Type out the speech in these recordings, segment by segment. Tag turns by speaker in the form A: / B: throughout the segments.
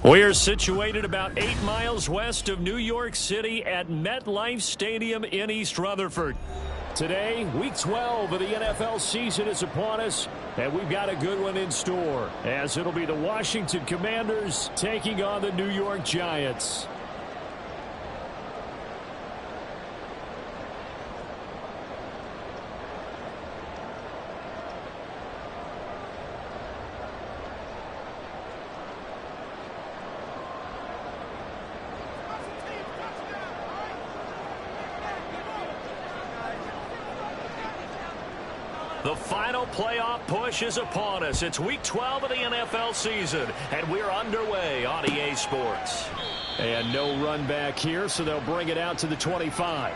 A: We are situated about 8 miles west of New York City at MetLife Stadium in East Rutherford. Today, Week 12 of the NFL season is upon us, and we've got a good one in store, as it'll be the Washington Commanders taking on the New York Giants. The final playoff push is upon us. It's Week 12 of the NFL season, and we're underway on EA Sports. And no run back here, so they'll bring it out to the 25.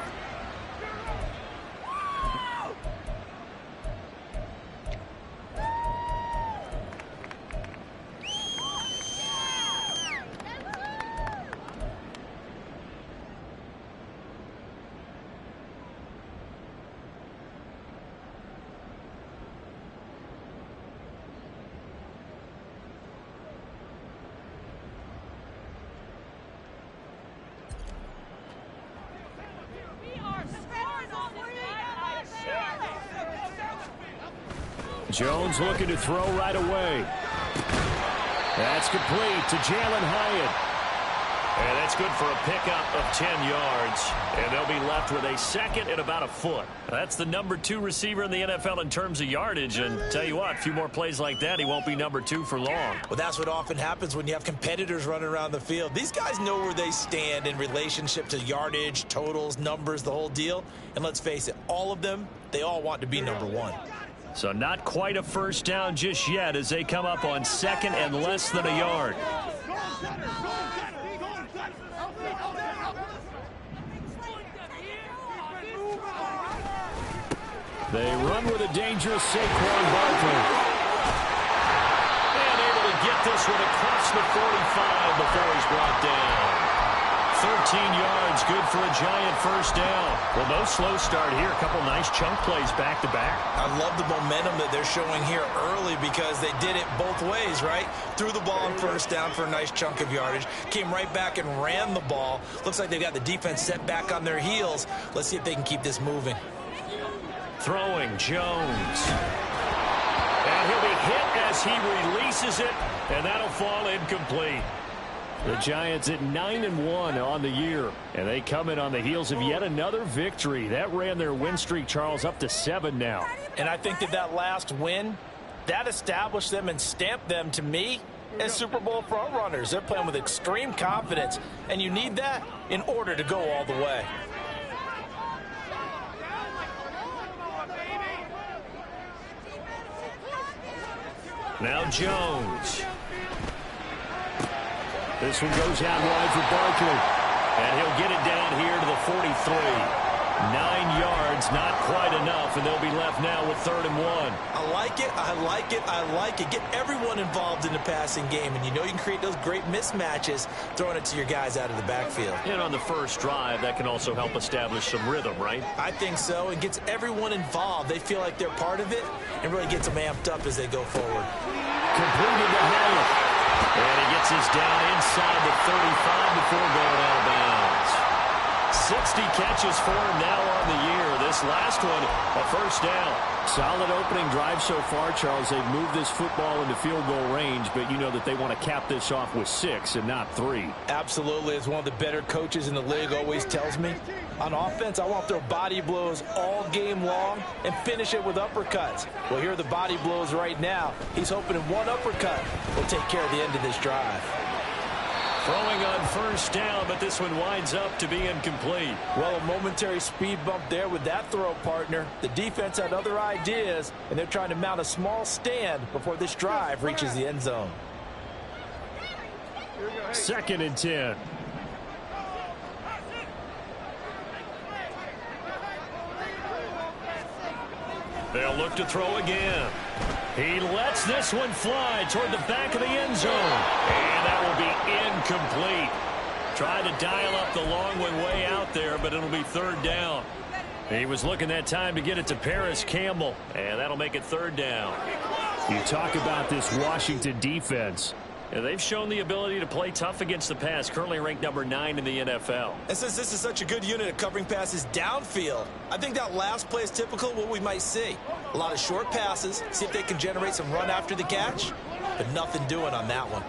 A: Jones looking to throw right away. That's complete to Jalen Hyatt. And that's good for a pickup of 10 yards. And they'll be left with a second and about a foot. That's the number 2 receiver in the NFL in terms of yardage. And tell you what, a few more plays like that, he won't be number 2 for long.
B: Well, that's what often happens when you have competitors running around the field. These guys know where they stand in relationship to yardage, totals, numbers, the whole deal. And let's face it, all of them, they all want to be number 1.
A: So not quite a first down just yet as they come up on second and less than a yard. They run with a dangerous Saquon Barkley. And able to get this one across the 45 before he's brought down. 13 yards, good for a Giant first down. Well, no slow start here. A couple nice chunk plays back-to-back.
B: I love the momentum that they're showing here early because they did it both ways, right? Threw the ball on first down for a nice chunk of yardage. Came right back and ran the ball. Looks like they've got the defense set back on their heels. Let's see if they can keep this moving.
A: Throwing Jones. And he'll be hit as he releases it, and that'll fall incomplete. The Giants at 9-1 on the year, and they come in on the heels of yet another victory. That ran their win streak, Charles, up to 7 now.
B: And I think that last win, that established them and stamped them, to me, as Super Bowl front runners. They're playing with extreme confidence, and you need that in order to go all the way.
A: Now Jones. This one goes out wide for Barkley. And he'll get it down here to the 43. 9 yards, not quite enough, and they'll be left now with 3rd and 1.
B: I like it, I like it, I like it. Get everyone involved in the passing game, and you know you can create those great mismatches throwing it to your guys out of the backfield.
A: And on the first drive, that can also help establish some rhythm, right?
B: I think so. It gets everyone involved. They feel like they're part of it, and really gets them amped up as they go forward.
A: Completed the Hyatt. And he gets us down inside the 35 before going out of bounds. 60 catches for him now on the year. This last one, a first down. Solid opening drive so far, Charles. They've moved this football into field goal range, but you know that they want to cap this off with 6 and not 3.
B: Absolutely. As one of the better coaches in the league always tells me, on offense, I want to throw body blows all game long and finish it with uppercuts. Well, here are the body blows right now. He's hoping in one uppercut will take care of the end of this drive.
A: Throwing on first down, but this one winds up to be incomplete.
B: Well, a momentary speed bump there with that throw, partner. The defense had other ideas, and they're trying to mount a small stand before this drive reaches the end zone.
A: 2nd and 10. They'll look to throw again. He lets this one fly toward the back of the end zone. And that will be incomplete. Tried to dial up the long one way out there, but it'll be 3rd down. He was looking that time to get it to Paris Campbell, and that'll make it 3rd down. You talk about this Washington defense. Yeah, they've shown the ability to play tough against the pass, currently ranked number 9 in the NFL.
B: And since this is such a good unit of covering passes downfield, I think that last play is typical of what we might see. A lot of short passes, see if they can generate some run after the catch, but nothing doing on that one.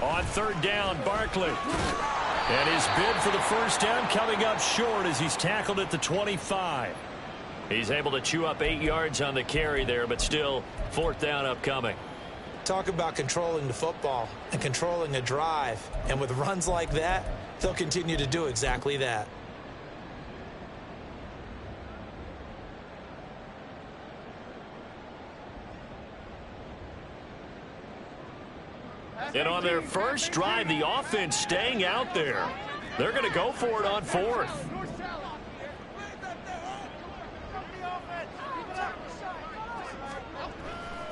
A: On third down, Barkley. And his bid for the first down coming up short as he's tackled at the 25. He's able to chew up 8 yards on the carry there, but still fourth down upcoming.
B: Talk about controlling the football and controlling a drive. And with runs like that, they'll continue to do exactly that.
A: And on their first drive, the offense staying out there. They're going to go for it on fourth.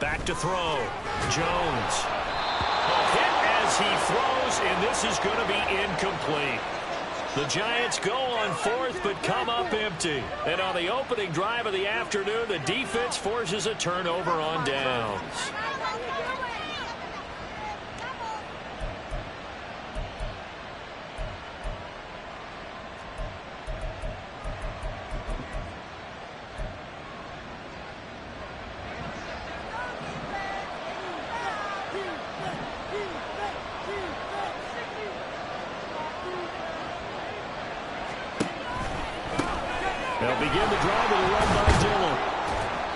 A: Back to throw. Jones. Hit as he throws, and this is going to be incomplete. The Giants go on fourth, but come up empty. And on the opening drive of the afternoon, the defense forces a turnover on downs. They'll begin the drive with a run by Dillon.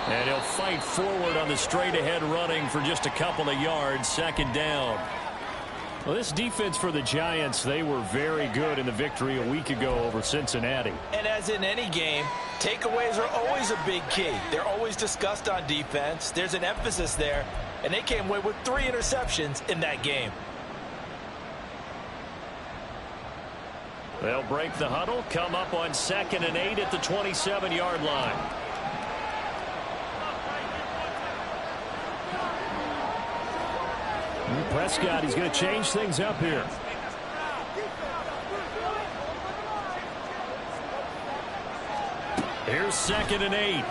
A: And he'll fight forward on the straight-ahead running for just a couple of yards, second down. Well, this defense for the Giants, they were very good in the victory a week ago over Cincinnati.
B: And as in any game, takeaways are always a big key. They're always discussed on defense. There's an emphasis there, and they came away with 3 interceptions in that game.
A: They'll break the huddle, come up on 2nd and 8 at the 27-yard line. Prescott, he's going to change things up here. Here's 2nd and 8.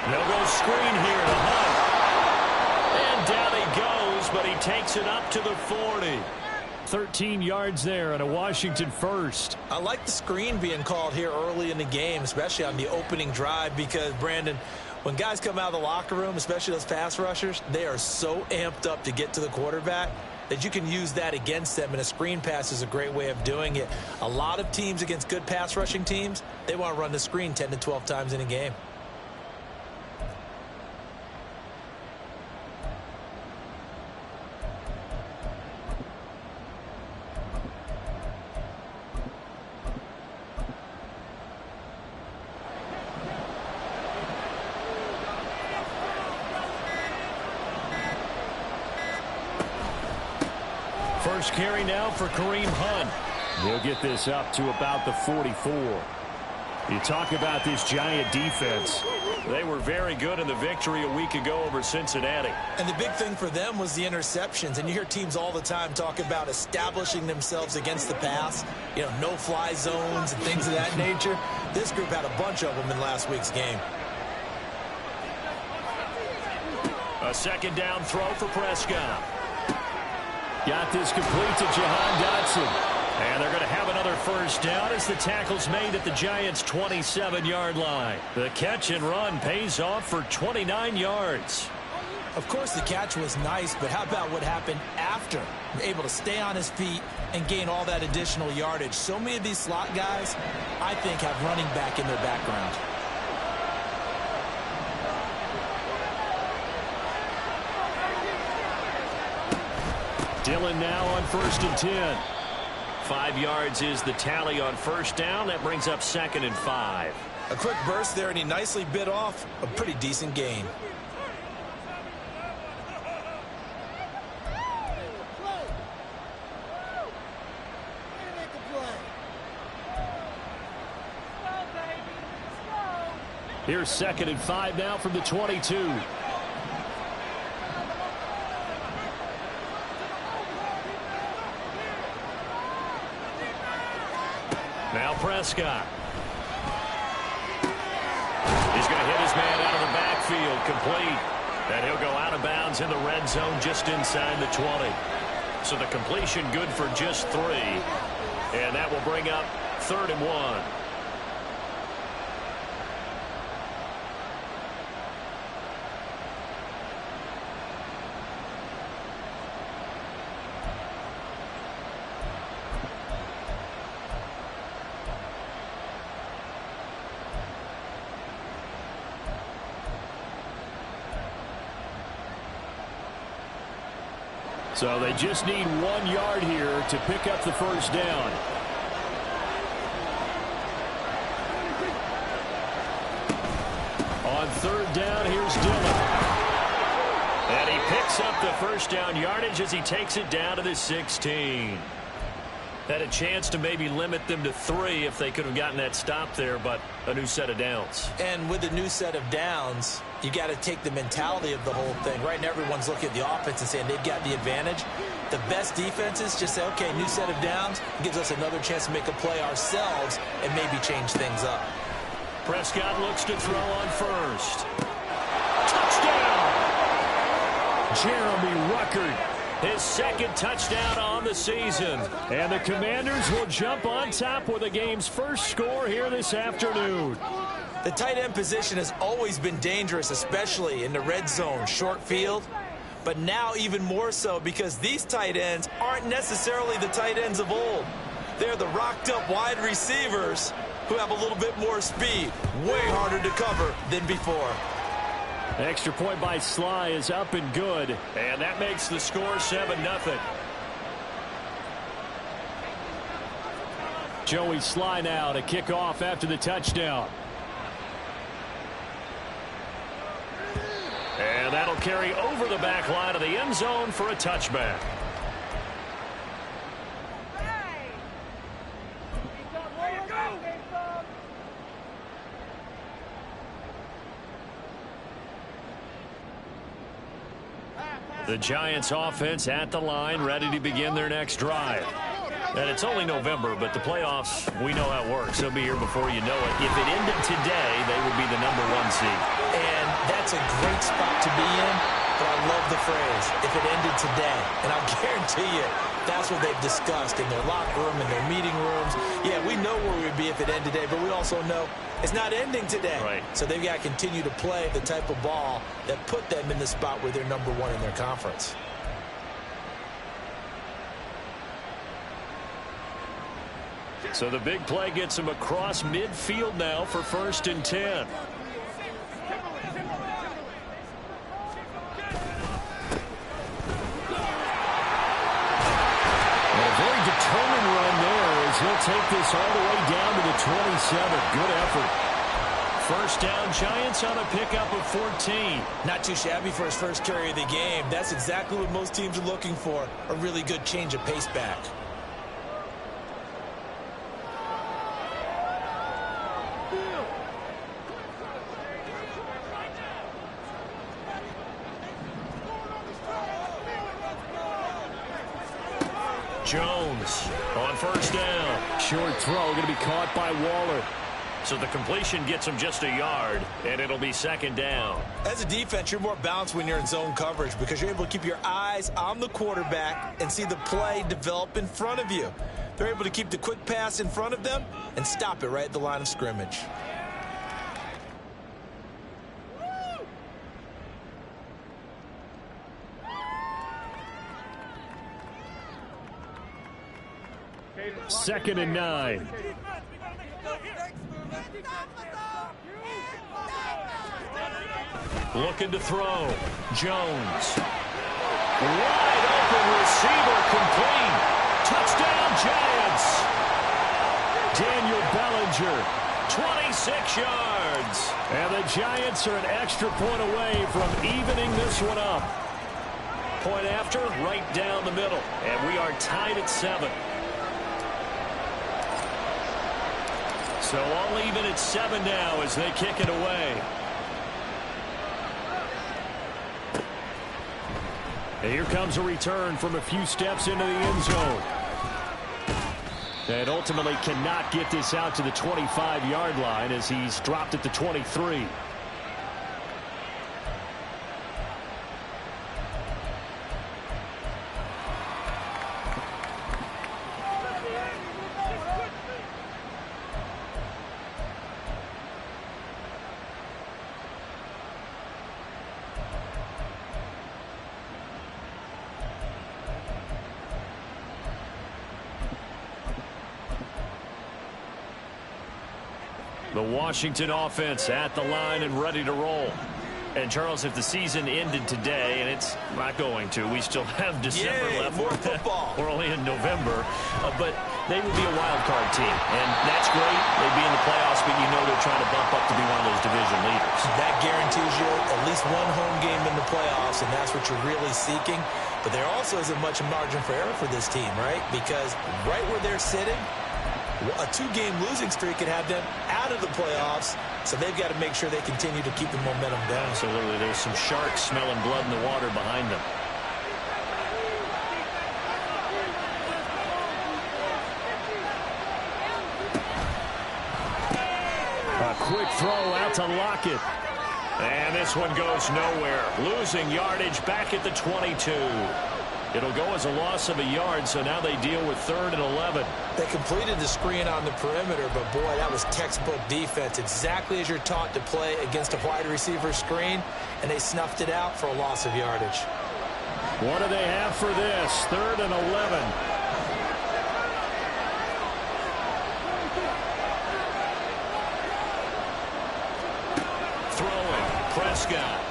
A: They'll go screen here to Hunt. And down he goes, but he takes it up to the 40. 13 yards there and a Washington first.
B: I like the screen being called here early in the game, especially on the opening drive, because, Brandon, when guys come out of the locker room, especially those pass rushers, they are so amped up to get to the quarterback that you can use that against them, and a screen pass is a great way of doing it. A lot of teams against good pass rushing teams, they want to run the screen 10 to 12 times in a game.
A: First carry now for Kareem Hunt. They'll get this up to about the 44. You talk about this Giant defense. They were very good in the victory a week ago over Cincinnati.
B: And the big thing for them was the interceptions. And you hear teams all the time talk about establishing themselves against the pass. You know, no-fly zones and things of that nature. This group had a bunch of them in last week's game.
A: A second down throw for Prescott. Got this complete to Jahan Dotson. And they're going to have another first down as the tackle's made at the Giants' 27-yard line. The catch and run pays off for 29 yards.
B: Of course, the catch was nice, but how about what happened after? Able to stay on his feet and gain all that additional yardage. So many of these slot guys, I think, have running back in their background.
A: Dillon now on 1st and 10. 5 yards is the tally on first down. That brings up 2nd and 5.
B: A quick burst there, and he nicely bit off a pretty decent gain.
A: Here's 2nd and 5 now from the 22. Now Prescott. He's going to hit his man out of the backfield. incomplete. And he'll go out of bounds in the red zone just inside the 20. So the completion good for just 3. And that will bring up 3rd and 1. So they just need 1 yard here to pick up the first down. On 3rd down, here's Dillon. And he picks up the first down yardage as he takes it down to the 16. Had a chance to maybe limit them to 3 if they could have gotten that stop there, but a new set of downs.
B: And with a new set of downs, you got to take the mentality of the whole thing. Right now, everyone's looking at the offense and saying they've got the advantage. The best defenses just say, okay, new set of downs gives us another chance to make a play ourselves and maybe change things up.
A: Prescott looks to throw on first. Touchdown! Jeremy Ruckert, his 2nd touchdown on the season. And the Commanders will jump on top with the game's first score here this afternoon.
B: The tight end position has always been dangerous, especially in the red zone, short field. But now even more so because these tight ends aren't necessarily the tight ends of old. They're the rocked-up wide receivers who have a little bit more speed. Way harder to cover than before.
A: Extra point by Sly is up and good. And that makes the score 7-0. Joey Sly now to kick off after the touchdown. And that'll carry over the back line of the end zone for a touchback. The Giants offense at the line, ready to begin their next drive. And it's only November, but the playoffs, we know how it works. They'll be here before you know it. If it ended today, they would be the #1 seed.
B: And that's a great spot to be in, but I love the phrase, if it ended today. And I'll guarantee you, that's what they've discussed in their locker room, in their meeting rooms. Yeah, we know where we'd be if it ended today, but we also know it's not ending today.
A: Right.
B: So they've got to continue to play the type of ball that put them in the spot where they're #1 in their conference.
A: So the big play gets him across midfield now for 1st and 10. Determined run there as he'll take this all the way down to the 27. Good effort. First down, Giants on a pickup of 14.
B: Not too shabby for his first carry of the game. That's exactly what most teams are looking for, a really good change of pace back.
A: Jones on first down. Short throw going to be caught by Waller. So the completion gets him just a yard, and it'll be 2nd down.
B: As a defense, you're more balanced when you're in zone coverage because you're able to keep your eyes on the quarterback and see the play develop in front of you. They're able to keep the quick pass in front of them and stop it right at the line of scrimmage.
A: Second and 9. Looking to throw. Jones. Wide open receiver complete. Touchdown Giants. Daniel Bellinger. 26 yards. And the Giants are an extra point away from evening this one up. Point after, right down the middle. And we are tied at 7. So all even at 7 now as they kick it away. And here comes a return from a few steps into the end zone. And ultimately cannot get this out to the 25-yard line as he's dropped at the 23. The Washington offense at the line and ready to roll. And, Charles, if the season ended today, and it's not going to, we still have December left.
B: More football.
A: We're only in November. But they would be a wild card team. And that's great. They'd be in the playoffs, but you know they're trying to bump up to be one of those division leaders.
B: That guarantees you at least one home game in the playoffs, and that's what you're really seeking. But there also isn't much margin for error for this team, right? Because right where they're sitting, a 2-game losing streak could have them out of the playoffs, so they've got to make sure they continue to keep the momentum down.
A: Absolutely. There's some sharks smelling blood in the water behind them. A quick throw out to Lockett. And this one goes nowhere. Losing yardage back at the 22. It'll go as a loss of a yard, so now they deal with 3rd and 11.
B: They completed the screen on the perimeter, but boy, that was textbook defense. Exactly as you're taught to play against a wide receiver screen, and they snuffed it out for a loss of yardage.
A: What do they have for this? 3rd and 11. Throwing, Prescott.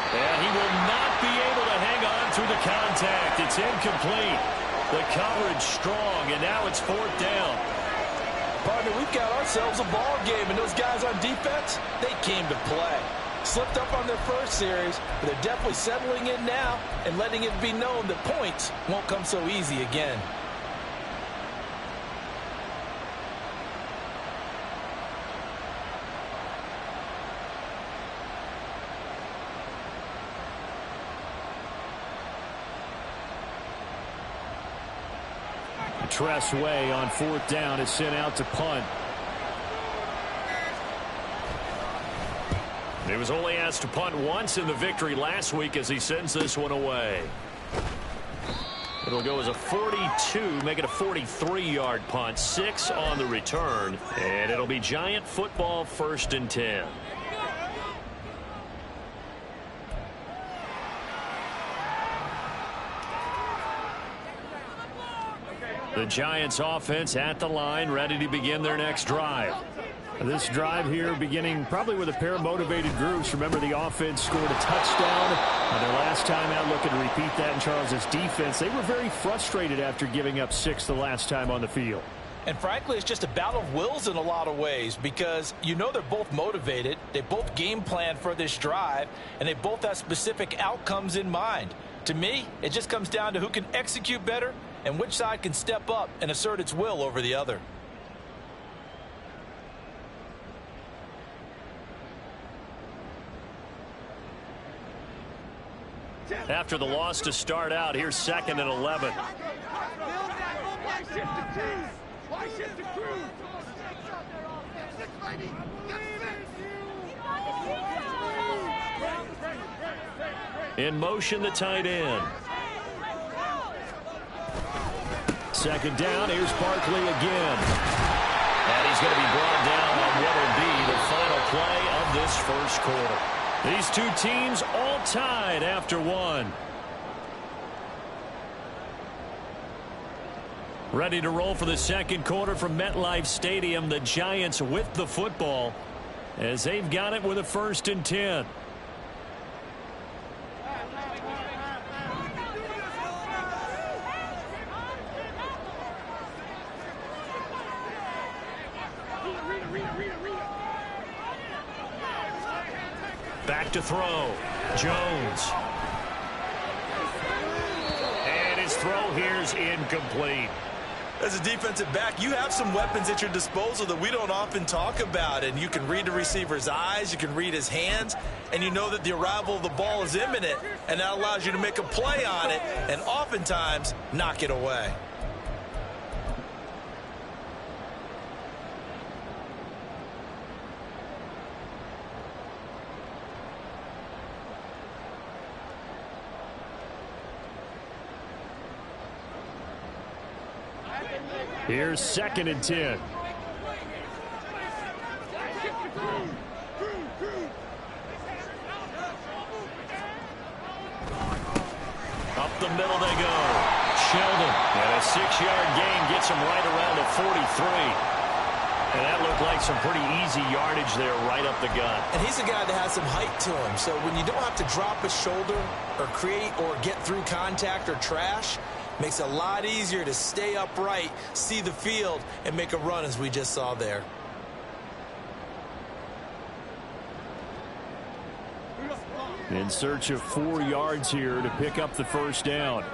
A: And he will not be able to hang on through the contact. It's incomplete. The coverage strong, and now it's 4th down.
B: Partner, we've got ourselves a ball game, and those guys on defense, they came to play. Slipped up on their first series, but they're definitely settling in now and letting it be known that points won't come so easy again.
A: Tress Way on 4th down is sent out to punt. He was only asked to punt once in the victory last week as he sends this one away. It'll go as a 42, make it a 43-yard punt, 6 on the return, and it'll be Giant football 1st and 10. The Giants offense at the line, ready to begin their next drive. This drive here beginning probably with a pair of motivated groups. Remember, the offense scored a touchdown their last time out, looking to repeat that in Charles's defense. They were very frustrated after giving up 6 the last time on the field.
B: And frankly, it's just a battle of wills in a lot of ways, because you know they're both motivated, they both game plan for this drive, and they both have specific outcomes in mind. To me, it just comes down to who can execute better and which side can step up and assert its will over the other.
A: After the loss to start out, here's 2nd and 11. In motion, the tight end. 2nd down, here's Barkley again. And he's going to be brought down on what will be the final play of this first quarter. These two teams all tied after 1. Ready to roll for the second quarter from MetLife Stadium. The Giants with the football as they've got it with a 1st and 10. Back to throw. Jones. And his throw here's incomplete.
B: As a defensive back, you have some weapons at your disposal that we don't often talk about. And you can read the receiver's eyes, you can read his hands, and you know that the arrival of the ball is imminent. And that allows you to make a play on it and oftentimes knock it away.
A: Here's 2nd and 10. Up the middle they go. Sheldon, and a 6-yard gain gets him right around the 43. And that looked like some pretty easy yardage there right up the gut.
B: And he's a guy that has some height to him. So when you don't have to drop a shoulder or create or get through contact or trash, makes it a lot easier to stay upright, see the field, and make a run as we just saw there.
A: In search of 4 yards here to pick up the first down.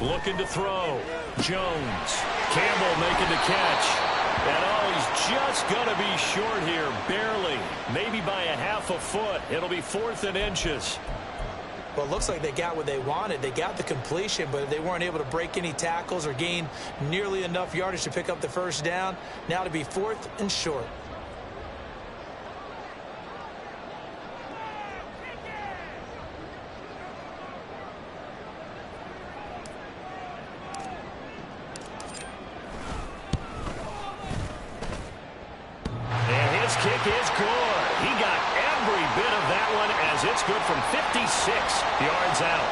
A: Looking to throw. Jones. Campbell making the catch. And oh, he's just going to be short here. Barely. Maybe by a half a foot. It'll be 4th and inches.
B: Well, it looks like they got what they wanted. They got the completion, but they weren't able to break any tackles or gain nearly enough yardage to pick up the first down. Now to be 4th and short.
A: Kick is good. He got every bit of that one as it's good from 56 yards out.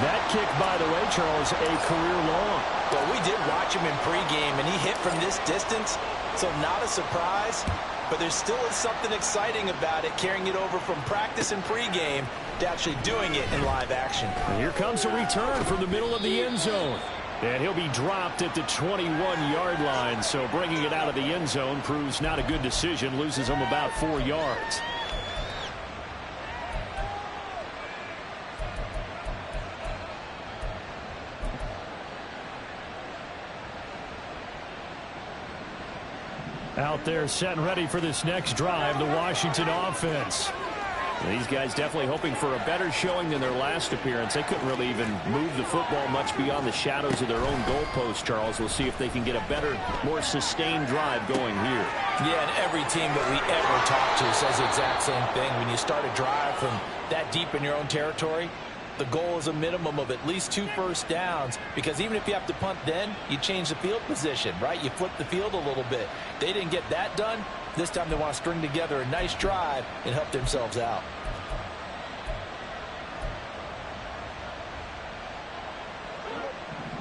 A: That kick, by the way, Charles, a career long.
B: Well, we did watch him in pregame, and he hit from this distance, so not a surprise. But there still is something exciting about it, carrying it over from practice and pregame to actually doing it in live action.
A: And here comes a return from the middle of the end zone. And he'll be dropped at the 21-yard line, so bringing it out of the end zone proves not a good decision, loses him about 4 yards. Out there set and ready for this next drive, the Washington offense. These guys definitely hoping for a better showing than their last appearance. They couldn't really even move the football much beyond the shadows of their own goalpost, Charles. We'll see if they can get a better, more sustained drive going here.
B: Yeah, and every team that we ever talk to says the exact same thing. When you start a drive from that deep in your own territory, the goal is a minimum of at least 2 first downs, because even if you have to punt then, you change the field position, right? You flip the field a little bit. They didn't get that done. This time they want to string together a nice drive and help themselves out.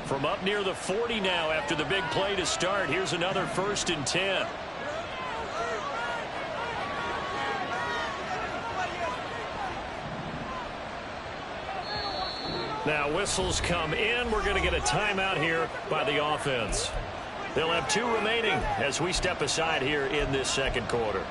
A: From up near the 40 now after the big play to start, here's another 1st and 10. Now whistles come in. We're going to get a timeout here by the offense. They'll have 2 remaining as we step aside here in this second quarter.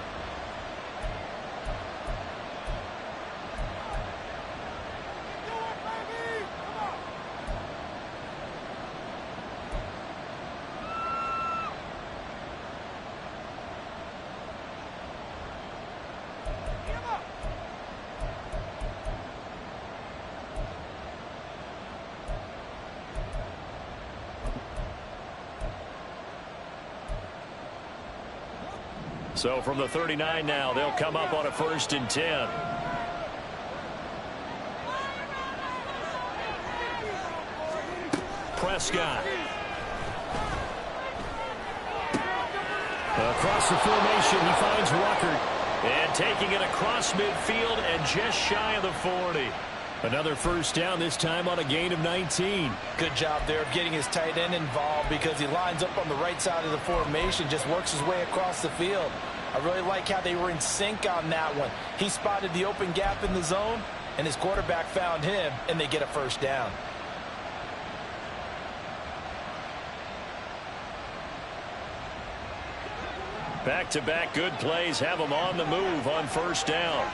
A: So from the 39 now, they'll come up on a 1st and 10. Prescott. Across the formation, he finds Ruckert. And taking it across midfield and just shy of the 40. Another first down, this time on a gain of 19.
B: Good job there of getting his tight end involved, because he lines up on the right side of the formation, just works his way across the field. I really like how they were in sync on that one. He spotted the open gap in the zone, and his quarterback found him, and they get a first down.
A: Back-to-back good plays have them on the move on first down.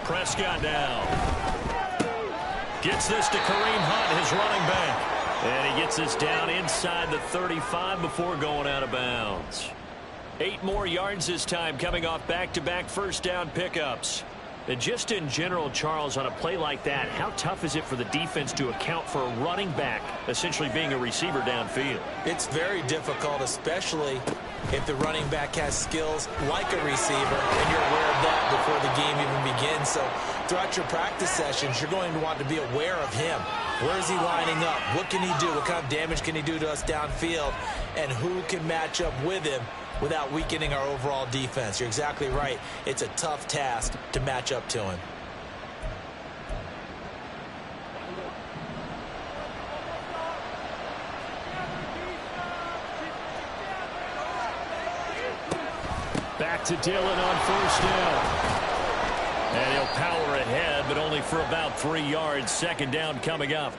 A: Prescott now. Gets this to Kareem Hunt, his running back. And he gets this down inside the 35 before going out of bounds. 8 more yards this time, coming off back-to-back first down pickups. And just in general, Charles, on a play like that, how tough is it for the defense to account for a running back essentially being a receiver downfield?
B: It's very difficult, especially If the running back has skills like a receiver, and you're aware of that before the game even begins. So throughout your practice sessions, you're going to want to be aware of him. Where is he lining up? What can he do? What kind of damage can he do to us downfield? And who can match up with him without weakening our overall defense? You're exactly right. It's a tough task to match up to him.
A: Back to Dillon on first down. And he'll power ahead, but only for about 3 yards. Second down coming up.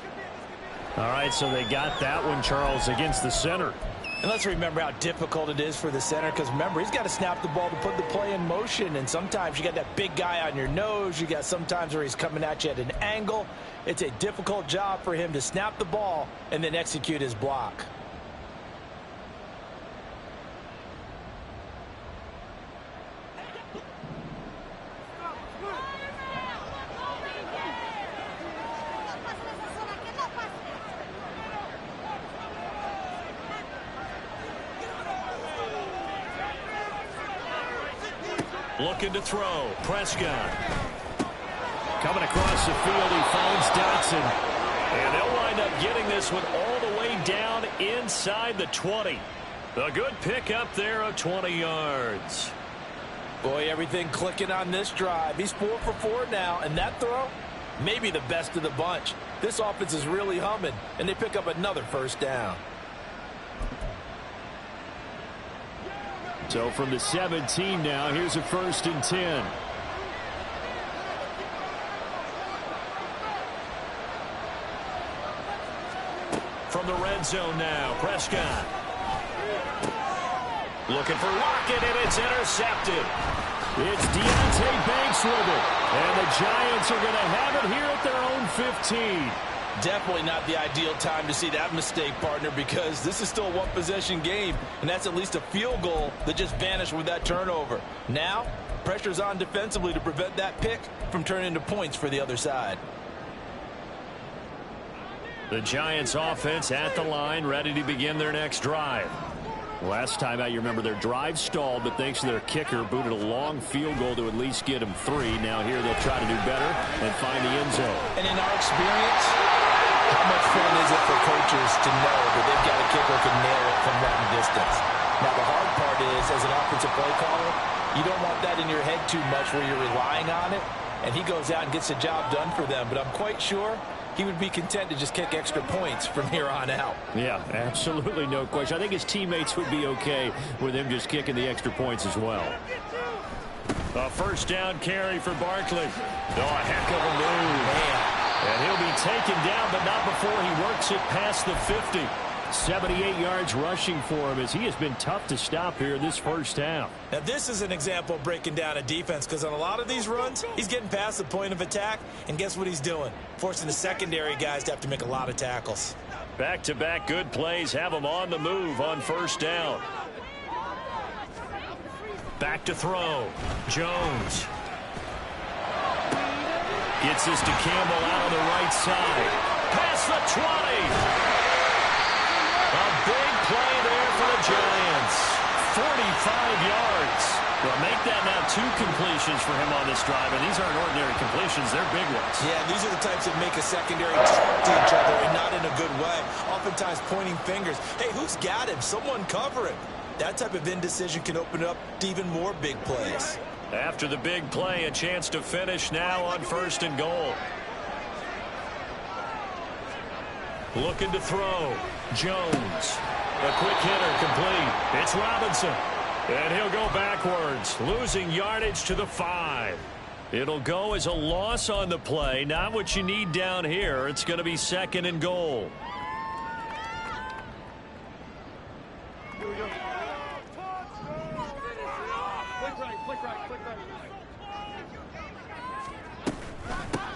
A: All right, so they got that one, Charles, against the center.
B: And let's remember how difficult it is for the center, because remember, he's got to snap the ball to put the play in motion. And sometimes you got that big guy on your nose. You got sometimes where he's coming at you at an angle. It's a difficult job for him to snap the ball and then execute his block.
A: Looking to throw. Prescott. Coming across the field, he finds Dotson. And they'll wind up getting this one all the way down inside the 20. A good pickup there of 20 yards.
B: Boy, everything clicking on this drive. He's 4 for 4 now, and that throw, maybe the best of the bunch. This offense is really humming, and they pick up another first down.
A: So from the 17 now, here's a 1st and 10. From the red zone now, Prescott. Looking for Lockett, and it's intercepted. It's Deontay Banks with it. And the Giants are going to have it here at their own 15.
B: Definitely not the ideal time to see that mistake, partner, because this is still a one-possession game, and that's at least a field goal that just vanished with that turnover. Now, pressure's on defensively to prevent that pick from turning into points for the other side.
A: The Giants offense at the line, ready to begin their next drive. Last time out, you remember their drive stalled, but thanks to their kicker, booted a long field goal to at least get them 3. Now here they'll try to do better and find the end zone.
B: And in our experience, how much fun is it for coaches to know that they've got a kicker who can nail it from that distance? Now, the hard part is, as an offensive play caller, you don't want that in your head too much where you're relying on it, and he goes out and gets the job done for them. But I'm quite sure he would be content to just kick extra points from here on out.
A: Yeah, absolutely no question. I think his teammates would be okay with him just kicking the extra points as well. A first down carry for Barkley. Oh, a heck of a move.
B: Man.
A: And he'll be taken down, but not before he works it past the 50. 78 yards rushing for him as he has been tough to stop here this first half.
B: Now, this is an example of breaking down a defense, because on a lot of these runs, he's getting past the point of attack, and guess what he's doing? Forcing the secondary guys to have to make a lot of tackles.
A: Back-to-back good plays have him on the move on first down. Back to throw. Jones. Gets this to Campbell out on the right side. Past the 20. A big play there for the Giants. 45 yards. Well, make that now 2 completions for him on this drive, and these aren't ordinary completions. They're big ones.
B: Yeah, these are the types that make a secondary talk to each other, and not in a good way. Oftentimes pointing fingers. Hey, who's got him? Someone cover him. That type of indecision can open up to even more big plays.
A: After the big play, a chance to finish now on 1st and goal. Looking to throw. Jones. A quick hitter complete. It's Robinson. And he'll go backwards, losing yardage to the 5. It'll go as a loss on the play. Not what you need down here. It's going to be 2nd and goal.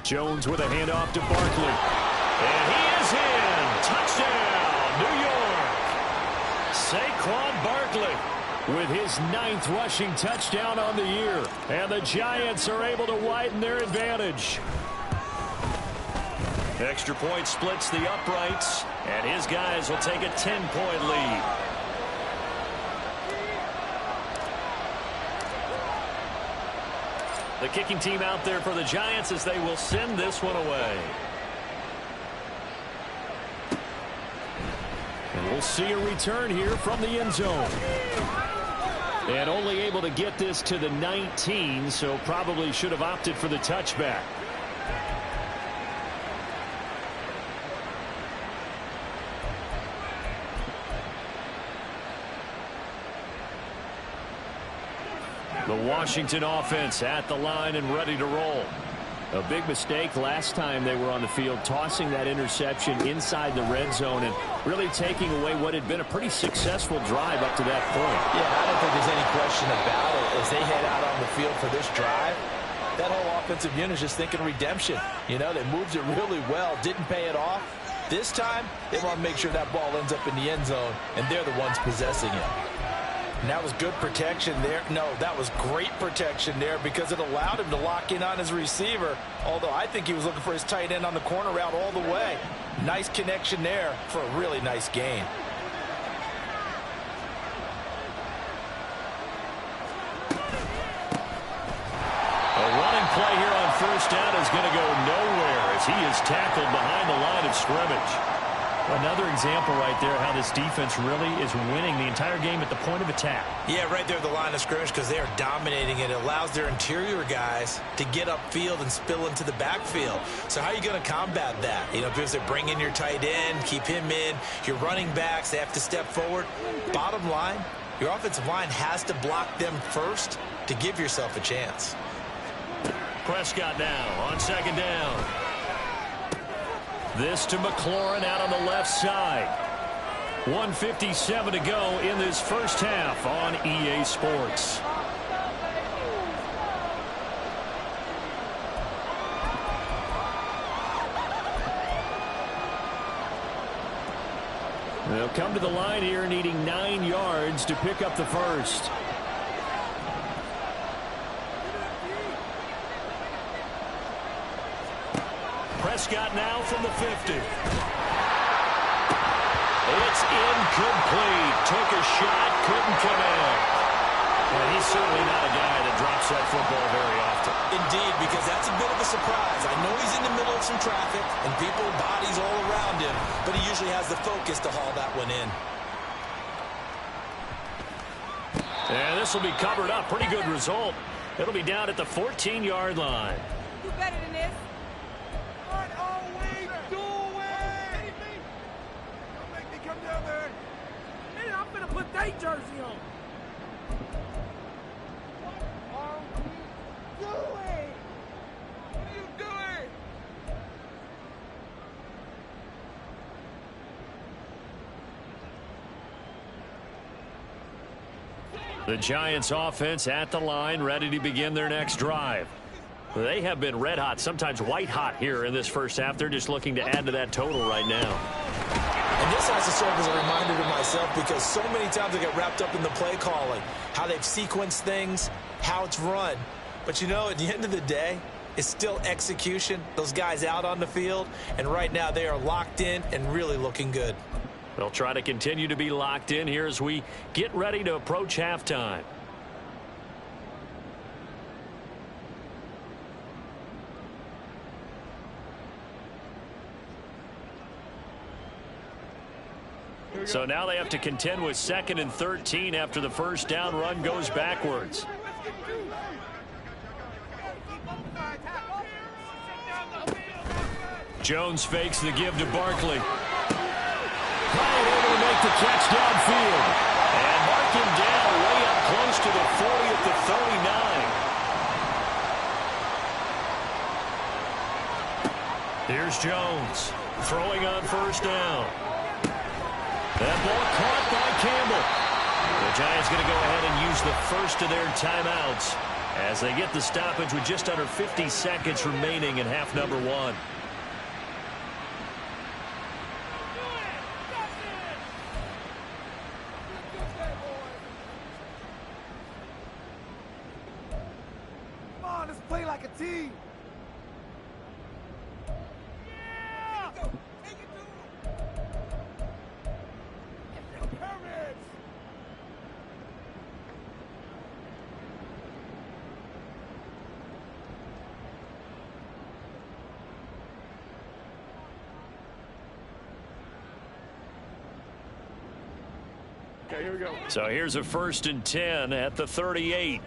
A: Jones with a handoff to Barkley. And he is in. Touchdown, New York. Saquon Barkley with his 9th rushing touchdown on the year. And the Giants are able to widen their advantage. Extra point splits the uprights, and his guys will take a 10-point lead. The kicking team out there for the Giants as they will send this one away. And we'll see a return here from the end zone. And only able to get this to the 19, so probably should have opted for the touchback. The Washington offense at the line and ready to roll. A big mistake last time they were on the field, tossing that interception inside the red zone and really taking away what had been a pretty successful drive up to that point.
B: Yeah, I don't think there's any question about it. As they head out on the field for this drive, that whole offensive unit is just thinking redemption. You know, they moved it really well, didn't pay it off. This time, they want to make sure that ball ends up in the end zone, and they're the ones possessing it. And that was good protection there. No, that was great protection there because it allowed him to lock in on his receiver, although I think he was looking for his tight end on the corner route all the way. Nice connection there for a really nice gain.
A: A running play here on first down is going to go nowhere as he is tackled behind the line of scrimmage. Another example right there how this defense really is winning the entire game at the point of attack.
B: Yeah, right there at the line of scrimmage because they are dominating it. It allows their interior guys to get upfield and spill into the backfield. So how are you going to combat that? You know, because they bring in your tight end, keep him in. Your running backs, they have to step forward. Bottom line, your offensive line has to block them first to give yourself a chance.
A: Prescott now on second down. This to McLaurin out on the left side. 1:57 to go in this first half on EA Sports. They'll come to the line here needing 9 yards to pick up the first. Prescott now from the 50. It's incomplete. Took a shot, couldn't connect. And he's certainly not a guy that drops that football very often.
B: Indeed, because that's a bit of a surprise. I know he's in the middle of some traffic and people, bodies all around him, but he usually has the focus to haul that one in.
A: And this will be covered up. Pretty good result. It'll be down at the 14-yard line.
C: Do better than this.
D: What are we doing? Don't make me come down there.
C: Man, I'm gonna put that jersey on.
D: What are we doing? What are you doing?
A: The Giants offense at the line, ready to begin their next drive. They have been red hot, sometimes white hot here in this first half. They're just looking to add to that total right now.
B: And this has to serve as a reminder to myself because so many times I get wrapped up in the play calling, how they've sequenced things, how it's run. But you know, at the end of the day, it's still execution. Those guys out on the field, and right now they are locked in and really looking good.
A: They'll try to continue to be locked in here as we get ready to approach halftime. So now they have to contend with 2nd and 13 after the first down run goes backwards. Jones fakes the give to Barkley. Bryant able to make the catch downfield. And mark him down way up close to the 40 at the 39. Here's Jones throwing on first down. That ball caught by Campbell. The Giants going to go ahead and use the first of their timeouts as they get the stoppage with just under 50 seconds remaining in half number 1.
D: Come on, let's play like a team. Okay, here we go.
A: So here's a 1st and 10 at the 38.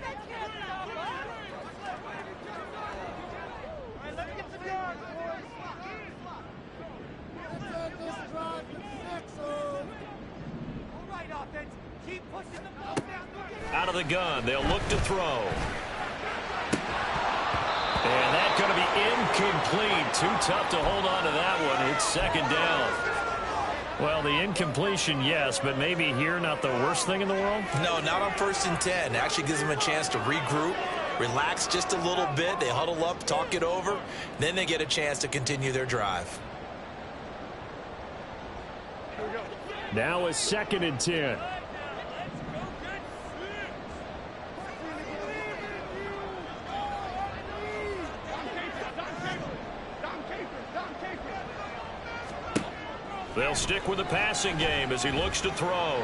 A: Out of the gun, they'll look to throw. And that's going to be incomplete. Too tough to hold on to that one. It's 2nd down. Well, the incompletion, yes, but maybe here not the worst thing in the world?
B: No, not on 1st and 10. It actually gives them a chance to regroup, relax just a little bit. They huddle up, talk it over. Then they get a chance to continue their drive.
A: Now a 2nd and 10. They'll stick with the passing game as he looks to throw.
E: Well,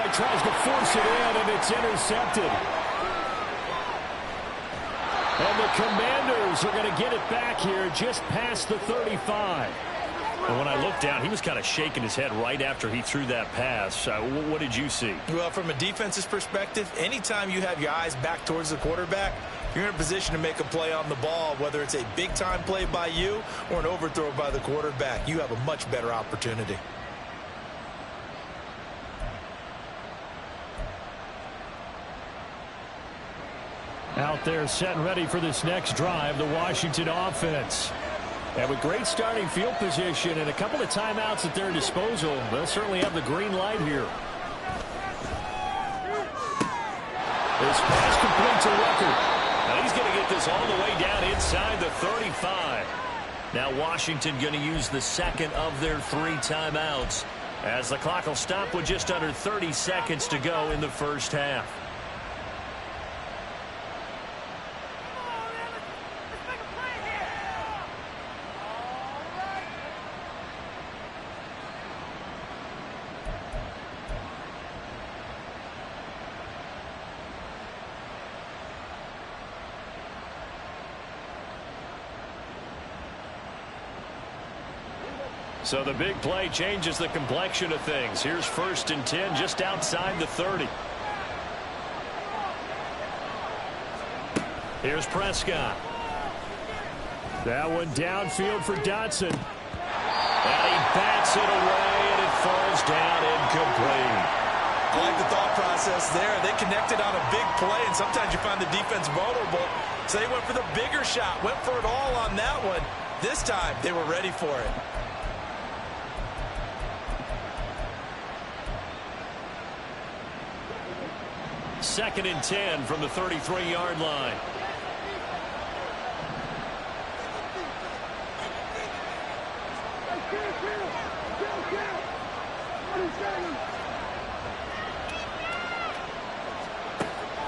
E: he tries to force it in, and it's intercepted. And the Commanders are going to get it back here just past the 35.
A: And when I looked down, he was kind of shaking his head right after he threw that pass. What did you see?
B: Well, from a defense's perspective, anytime you have your eyes back towards the quarterback, you're in a position to make a play on the ball, whether it's a big-time play by you or an overthrow by the quarterback. You have a much better opportunity.
E: Out there set and ready for this next drive, the Washington offense. And with great starting field position and a couple of timeouts at their disposal, they'll certainly have the green light here.
A: This pass complete to Rucker. Now he's going to get this all the way down inside the 35. Now Washington going to use the 2nd of their 3 timeouts as the clock will stop with just under 30 seconds to go in the 1st half. So the big play changes the complexion of things. Here's 1st and 10 just outside the 30. Here's Prescott.
E: That one downfield for Dotson.
A: And he bats it away, and it falls down incomplete.
B: I like the thought process there. They connected on a big play, and sometimes you find the defense vulnerable. So they went for the bigger shot, went for it all on that one. This time, they were ready for it.
A: Second and 10 from the 33-yard line.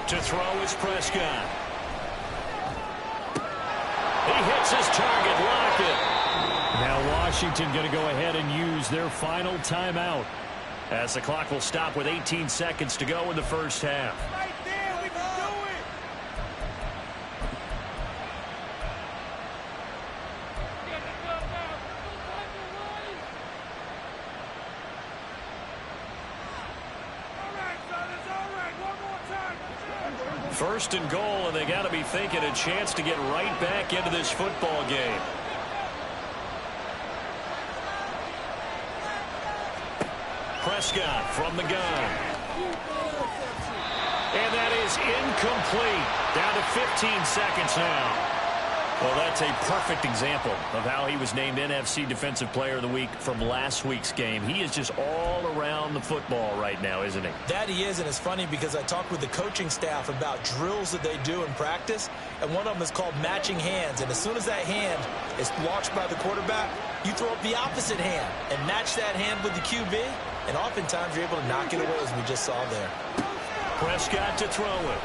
A: To throw is Prescott. He hits his target, Lockett.
E: Now Washington going to go ahead and use their final timeout,
A: as the clock will stop with 18 seconds to go in the 1st half.
D: Right there, we can do it. All right, fellas, all right. One more time.
A: 1st and goal, and they got to be thinking a chance to get right back into this football game. Prescott from the gun. And that is incomplete. Down to 15 seconds now. Well, that's a perfect example of how he was named NFC Defensive Player of the Week from last week's game. He is just all around the football right now, isn't he?
B: That he is, and it's funny because I talked with the coaching staff about drills that they do in practice, and one of them is called matching hands. And as soon as that hand is launched by the quarterback, you throw up the opposite hand and match that hand with the QB, and oftentimes you're able to knock it away, as we just saw there.
A: Prescott to throw it.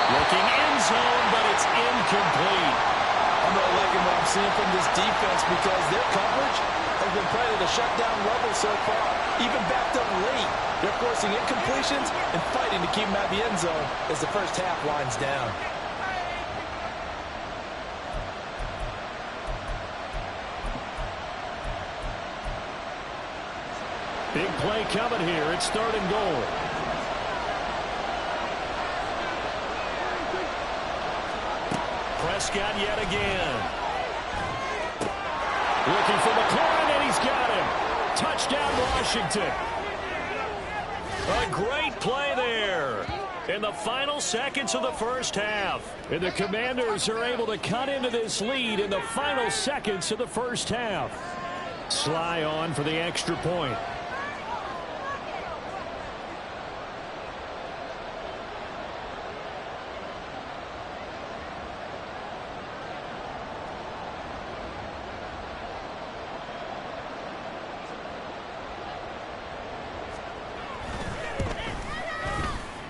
A: Looking end zone, but it's incomplete.
B: I'm not liking what I'm seeing from this defense because their coverage has been probably at a shutdown level so far. Even backed up late, they're forcing incompletions and fighting to keep them out of the end zone as the 1st half winds down.
E: Big play coming here. It's 3rd and goal. Prescott yet again. Looking for McLaurin, and he's got him. Touchdown, Washington. A great play there in the final seconds of the first half. And the Commanders are able to cut into this lead in the final seconds of the first half. Sly on for the extra point.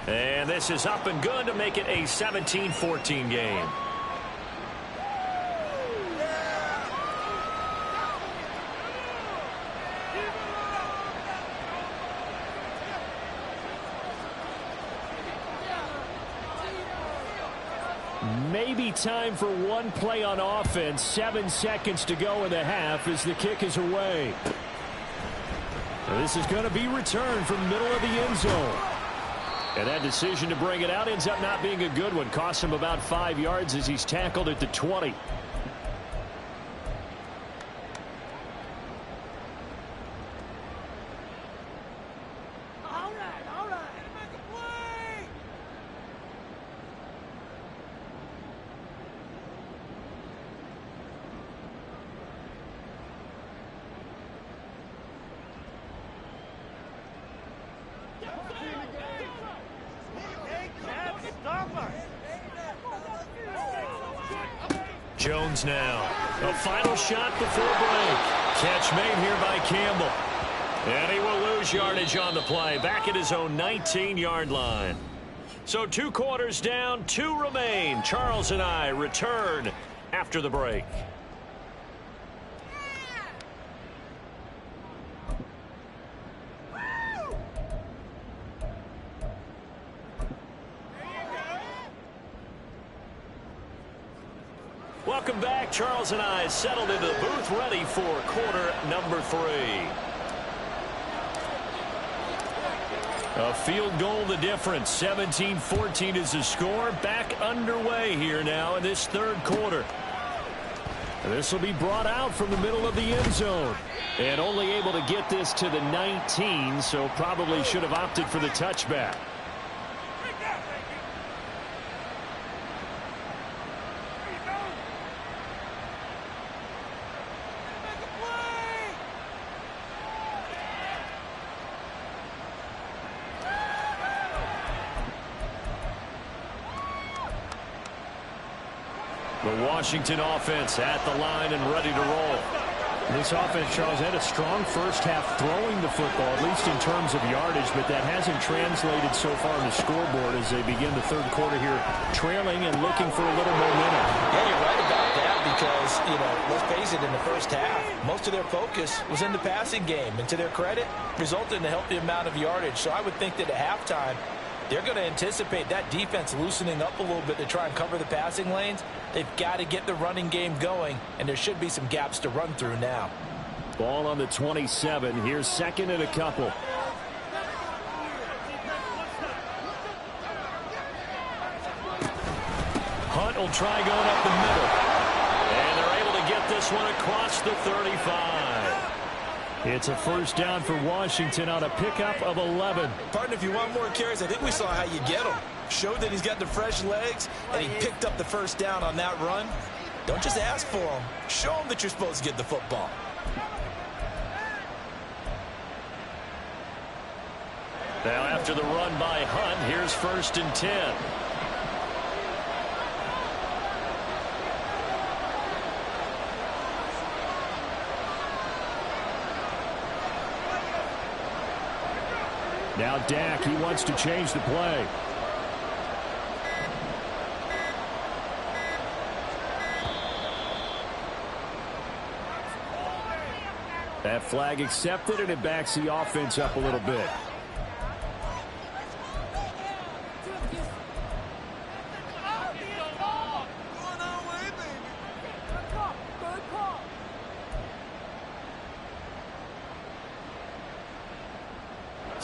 E: And this is up and good to make it a 17-14 game. Maybe time for one play on offense. 7 seconds to go in the half as the kick is away. This is going to be returned from middle of the end zone. And that decision to bring it out ends up not being a good one. Costs him about 5 yards as he's tackled at the 20.
C: All right. Make a play.
E: Jones now. A final shot before break. Catch made here by Campbell. And he will lose yardage on the play. Back at his own 19-yard line. So 2 quarters down, 2 remain. Charles and I return after the break. Welcome back. Charles and I settled into the booth ready for quarter number 3. A field goal the difference. 17-14 is the score. Back underway here now in this 3rd quarter. This will be brought out from the middle of the end zone. And only able to get this to the 19, so probably should have opted for the touchback. The Washington offense at the line and ready to roll.
F: This offense, Charles, had a strong first half throwing the football, at least in terms of yardage, but that hasn't translated so far on the scoreboard as they begin the 3rd quarter here, trailing and looking for a little momentum.
B: Yeah, you're right about that because, let's face it, in the first half, most of their focus was in the passing game. And to their credit, resulted in a healthy amount of yardage. So I would think that at halftime, they're going to anticipate that defense loosening up a little bit to try and cover the passing lanes. They've got to get the running game going, and there should be some gaps to run through now.
E: Ball on the 27. Here's 2nd and a couple. Hunt will try going up the middle. And they're able to get this one across the 35. It's a first down for Washington on a pickup of 11.
B: Partner, if you want more carries, I think we saw how you get him. Showed that he's got the fresh legs, and he picked up the first down on that run. Don't just ask for him. Show him that you're supposed to get the football.
E: Now after the run by Hunt, here's 1st and 10. Now Dak, he wants to change the play. That flag accepted, and it backs the offense up a little bit.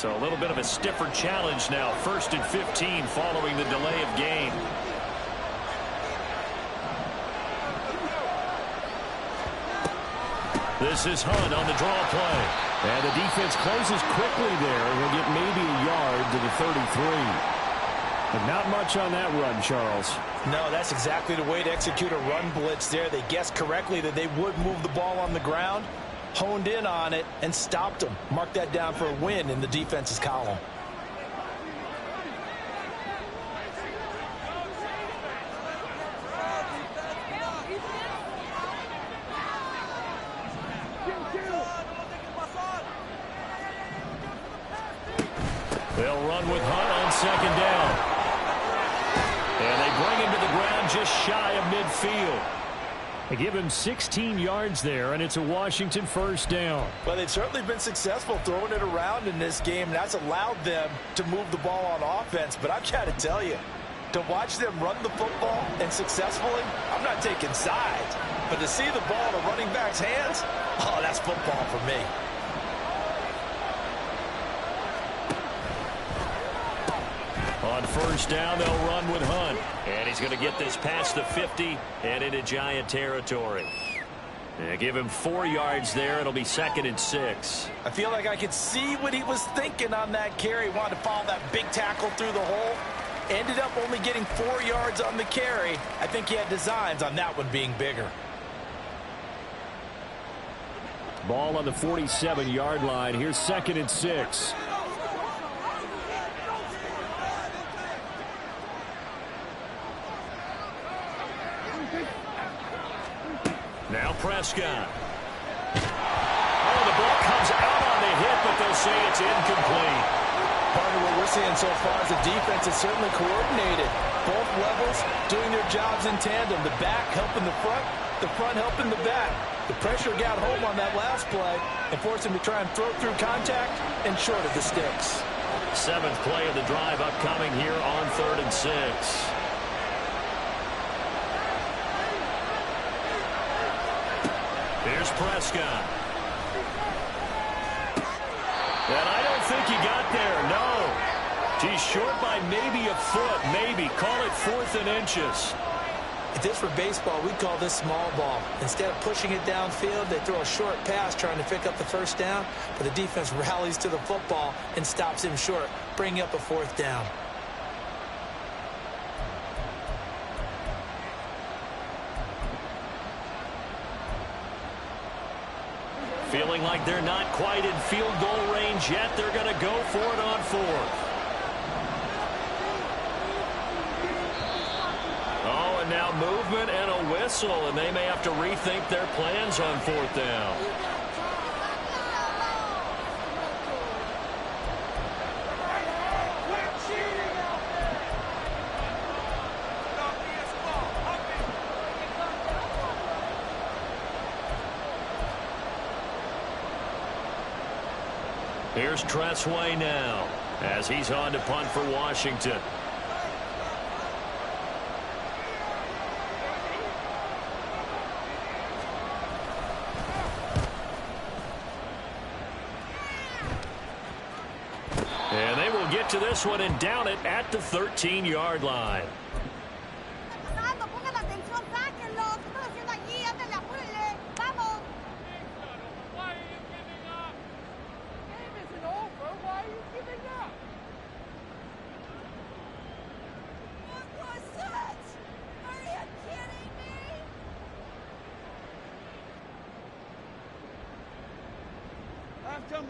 E: So a little bit of a stiffer challenge now. 1st and 15 following the delay of game. This is Hunt on the draw play. And the defense closes quickly there. He'll get maybe a yard to the 33. But not much on that run, Charles.
B: No, that's exactly the way to execute a run blitz there. They guessed correctly that they would move the ball on the ground, honed in on it, and stopped them. Mark that down for a win in the defense's column.
E: They'll run with Hunt on 2nd down. And they bring him to the ground just shy of midfield. They give him 16 yards there, and it's a Washington 1st down.
B: Well, they've certainly been successful throwing it around in this game, and that's allowed them to move the ball on offense. But I've got to tell you, to watch them run the football and successfully, I'm not taking sides. But to see the ball in a running back's hands, oh, that's football for me.
E: On 1st down, they'll run with Hunt. And he's going to get this past the 50 and into Giant territory. They give him 4 yards there. It'll be 2nd and 6.
B: I feel like I could see what he was thinking on that carry. Wanted to follow that big tackle through the hole. Ended up only getting 4 yards on the carry. I think he had designs on that one being bigger.
E: Ball on the 47-yard line. Here's 2nd and 6. Now Prescott. Oh, the ball comes out on the hit, but they'll say it's incomplete.
B: Part of what we're seeing so far is the defense is certainly coordinated. Both levels doing their jobs in tandem. The back helping the front helping the back. The pressure got home on that last play and forced him to try and throw through contact and short of the sticks.
E: 7th play of the drive upcoming here on 3rd and 6. Here's Prescott. And I don't think he got there, no. He's short by maybe a foot, maybe. Call it 4th and inches.
B: If this were baseball, we'd call this small ball. Instead of pushing it downfield, they throw a short pass trying to pick up the 1st down, but the defense rallies to the football and stops him short, bringing up a 4th down.
E: Feeling like they're not quite in field goal range yet. They're going to go for it on 4th. Oh, and now movement and a whistle, and they may have to rethink their plans on 4th down. Here's Tressway now as he's on to punt for Washington. And they will get to this one and down it at the 13-yard line.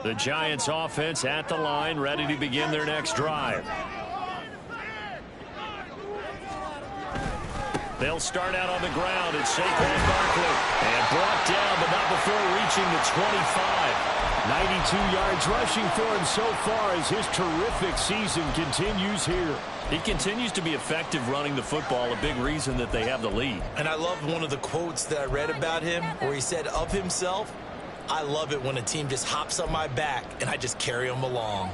E: The Giants offense at the line, ready to begin their next drive. They'll start out on the ground at Saquon Barkley. And brought down, but not before reaching the 25. 92 yards rushing for him so far as his terrific season continues here. He continues to be effective running the football, a big reason that they have the lead.
B: And I love one of the quotes that I read about him where he said of himself, "I love it when a team just hops on my back and I just carry them along."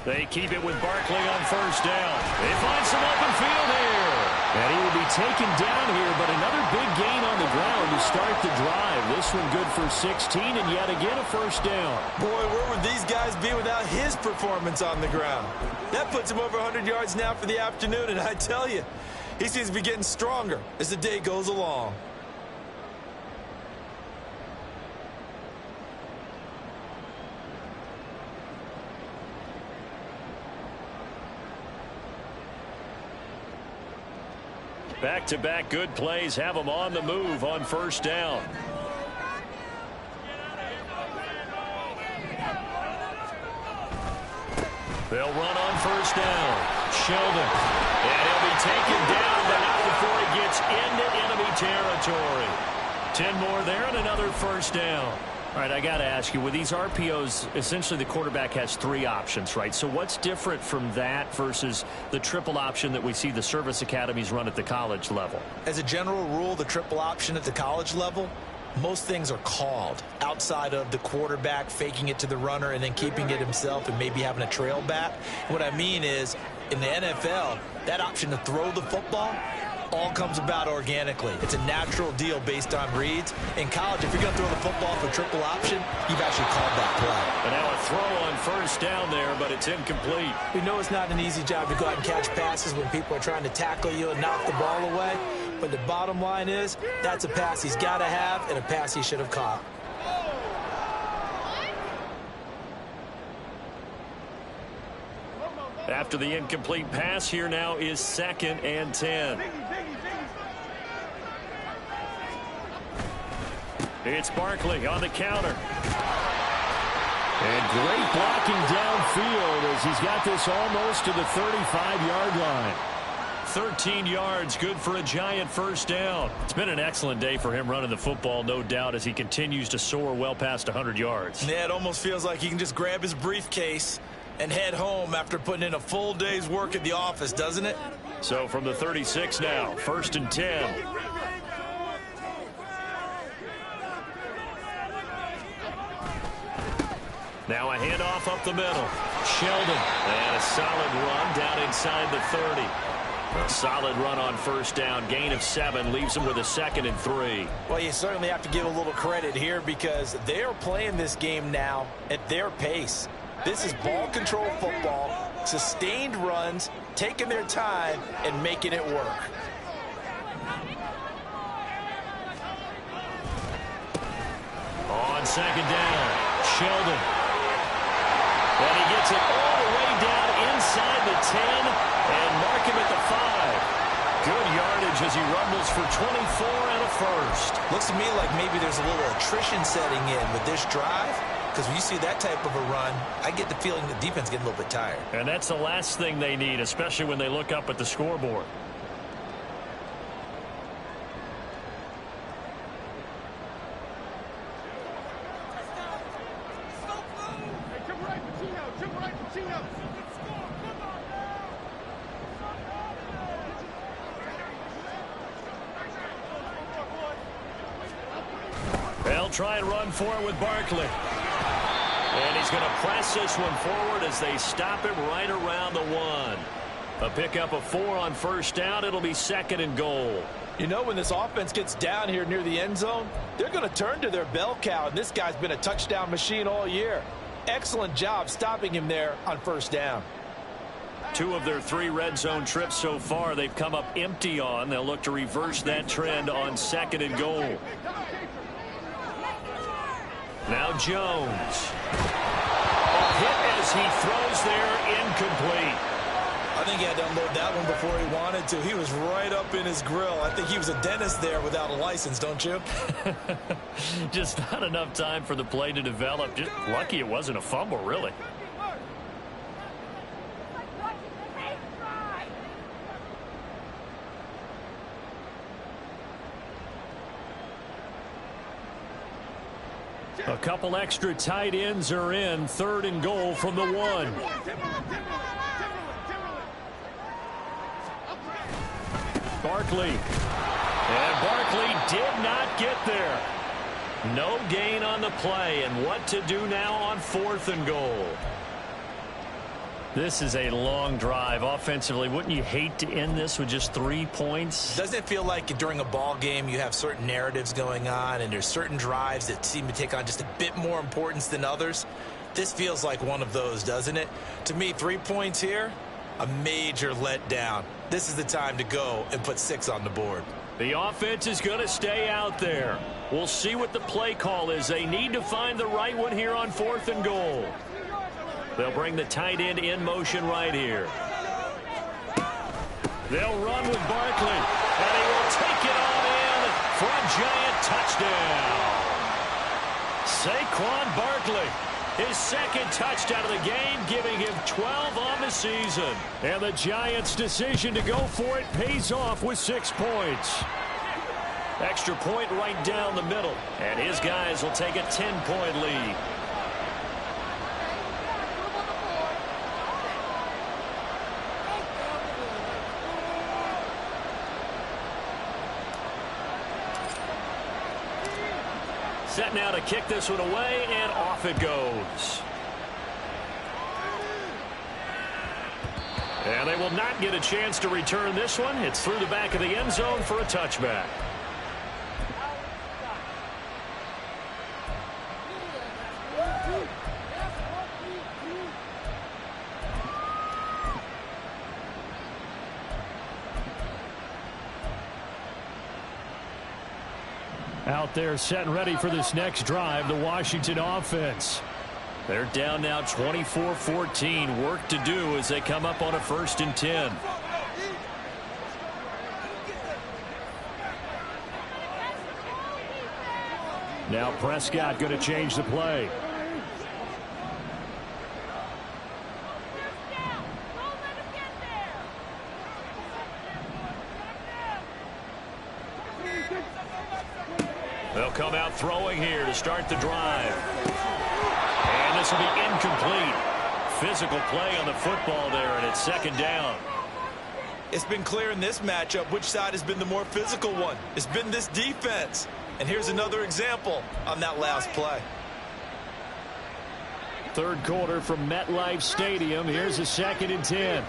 E: They keep it with Barkley on first down. They find some open field here. And he will be taken down here, but another big gain on the ground to start the drive. This one good for 16, and yet again a first down.
B: Boy, where would these guys be without his performance on the ground? That puts him over 100 yards now for the afternoon, and I tell you, he seems to be getting stronger as the day goes along.
E: Back-to-back good plays have them on the move on first down. They'll run on first down. Sheldon. And he'll be taken down, but not before he gets into enemy territory. 10 more there and another first down. All right, I got to ask you, with these RPOs, essentially the quarterback has 3 options, right? So what's different from that versus the triple option that we see the service academies run at the college level?
B: As a general rule, the triple option at the college level, most things are called outside of the quarterback faking it to the runner and then keeping it himself and maybe having a trail back. What I mean is, in the NFL, that option to throw the football all comes about organically. It's a natural deal based on reads. In college, if you're going to throw the football for triple option, you've actually called that play.
E: And now a throw on first down there, but it's incomplete.
B: We know it's not an easy job to go out and catch passes when people are trying to tackle you and knock the ball away. But the bottom line is, that's a pass he's got to have and a pass he should have caught.
E: After the incomplete pass, here now is 2nd and 10. It's Barkley on the counter. And great blocking downfield as he's got this almost to the 35-yard line. 13 yards, good for a giant first down. It's been an excellent day for him running the football, no doubt, as he continues to soar well past 100 yards.
B: Yeah, it almost feels like he can just grab his briefcase and head home after putting in a full day's work at the office, doesn't it?
E: So from the 36 now, 1st and 10. Now a handoff up the middle. Sheldon. And a solid run down inside the 30. A solid run on first down. Gain of 7 leaves him with a 2nd and 3.
B: Well, you certainly have to give a little credit here because they're playing this game now at their pace. This is ball control football, sustained runs, taking their time, and making it work.
E: On 2nd down, Sheldon. And he gets it all the way down inside the 10 and mark him at the 5. Good yardage as he rumbles for 24 and a first.
B: Looks to me like maybe there's a little attrition setting in with this drive. Because when you see that type of a run, I get the feeling the defense getting a little bit tired.
E: And that's the last thing they need, especially when they look up at the scoreboard. They'll try and run for it with Barkley. And he's going to press this one forward as they stop him right around the 1. A pickup of 4 on first down. It'll be 2nd and goal.
B: You know, when this offense gets down here near the end zone, they're going to turn to their bell cow, and this guy's been a touchdown machine all year. Excellent job stopping him there on first down.
E: 2 of their 3 red zone trips so far they've come up empty on. They'll look to reverse that trend on 2nd and goal. Now Jones. A hit as he throws there, incomplete.
B: I think he had to unload that one before he wanted to. He was right up in his grill. I think he was a dentist there without a license, don't you?
E: Just not enough time for the play to develop. Just lucky it wasn't a fumble, really. A couple extra tight ends are in. 3rd and goal from the 1. Barkley. And Barkley did not get there. No gain on the play. And what to do now on 4th and goal. This is a long drive offensively. Wouldn't you hate to end this with just 3 points?
B: Doesn't it feel like during a ball game you have certain narratives going on and there's certain drives that seem to take on just a bit more importance than others? This feels like one of those, doesn't it? To me, 3 points here, a major letdown. This is the time to go and put 6 on the board.
E: The offense is going to stay out there. We'll see what the play call is. They need to find the right one here on 4th and goal. They'll bring the tight end in motion right here. They'll run with Barkley, and he will take it on in for a giant touchdown. Saquon Barkley, his second touchdown of the game, giving him 12 on the season. And the Giants' decision to go for it pays off with 6 points. Extra point right down the middle, and his guys will take a 10-point lead. Set now to kick this one away, and off it goes. And they will not get a chance to return this one. It's through the back of the end zone for a touchback. Out there set and ready for this next drive, the Washington offense. They're down now 24-14. Work to do as they come up on a 1st and 10. Now Prescott going to change the play. They'll come out throwing here to start the drive. And this will be incomplete. Physical play on the football there, and it's 2nd down.
B: It's been clear in this matchup which side has been the more physical one. It's been this defense. And here's another example on that last play.
E: 3rd quarter from MetLife Stadium. Here's a 2nd and 10.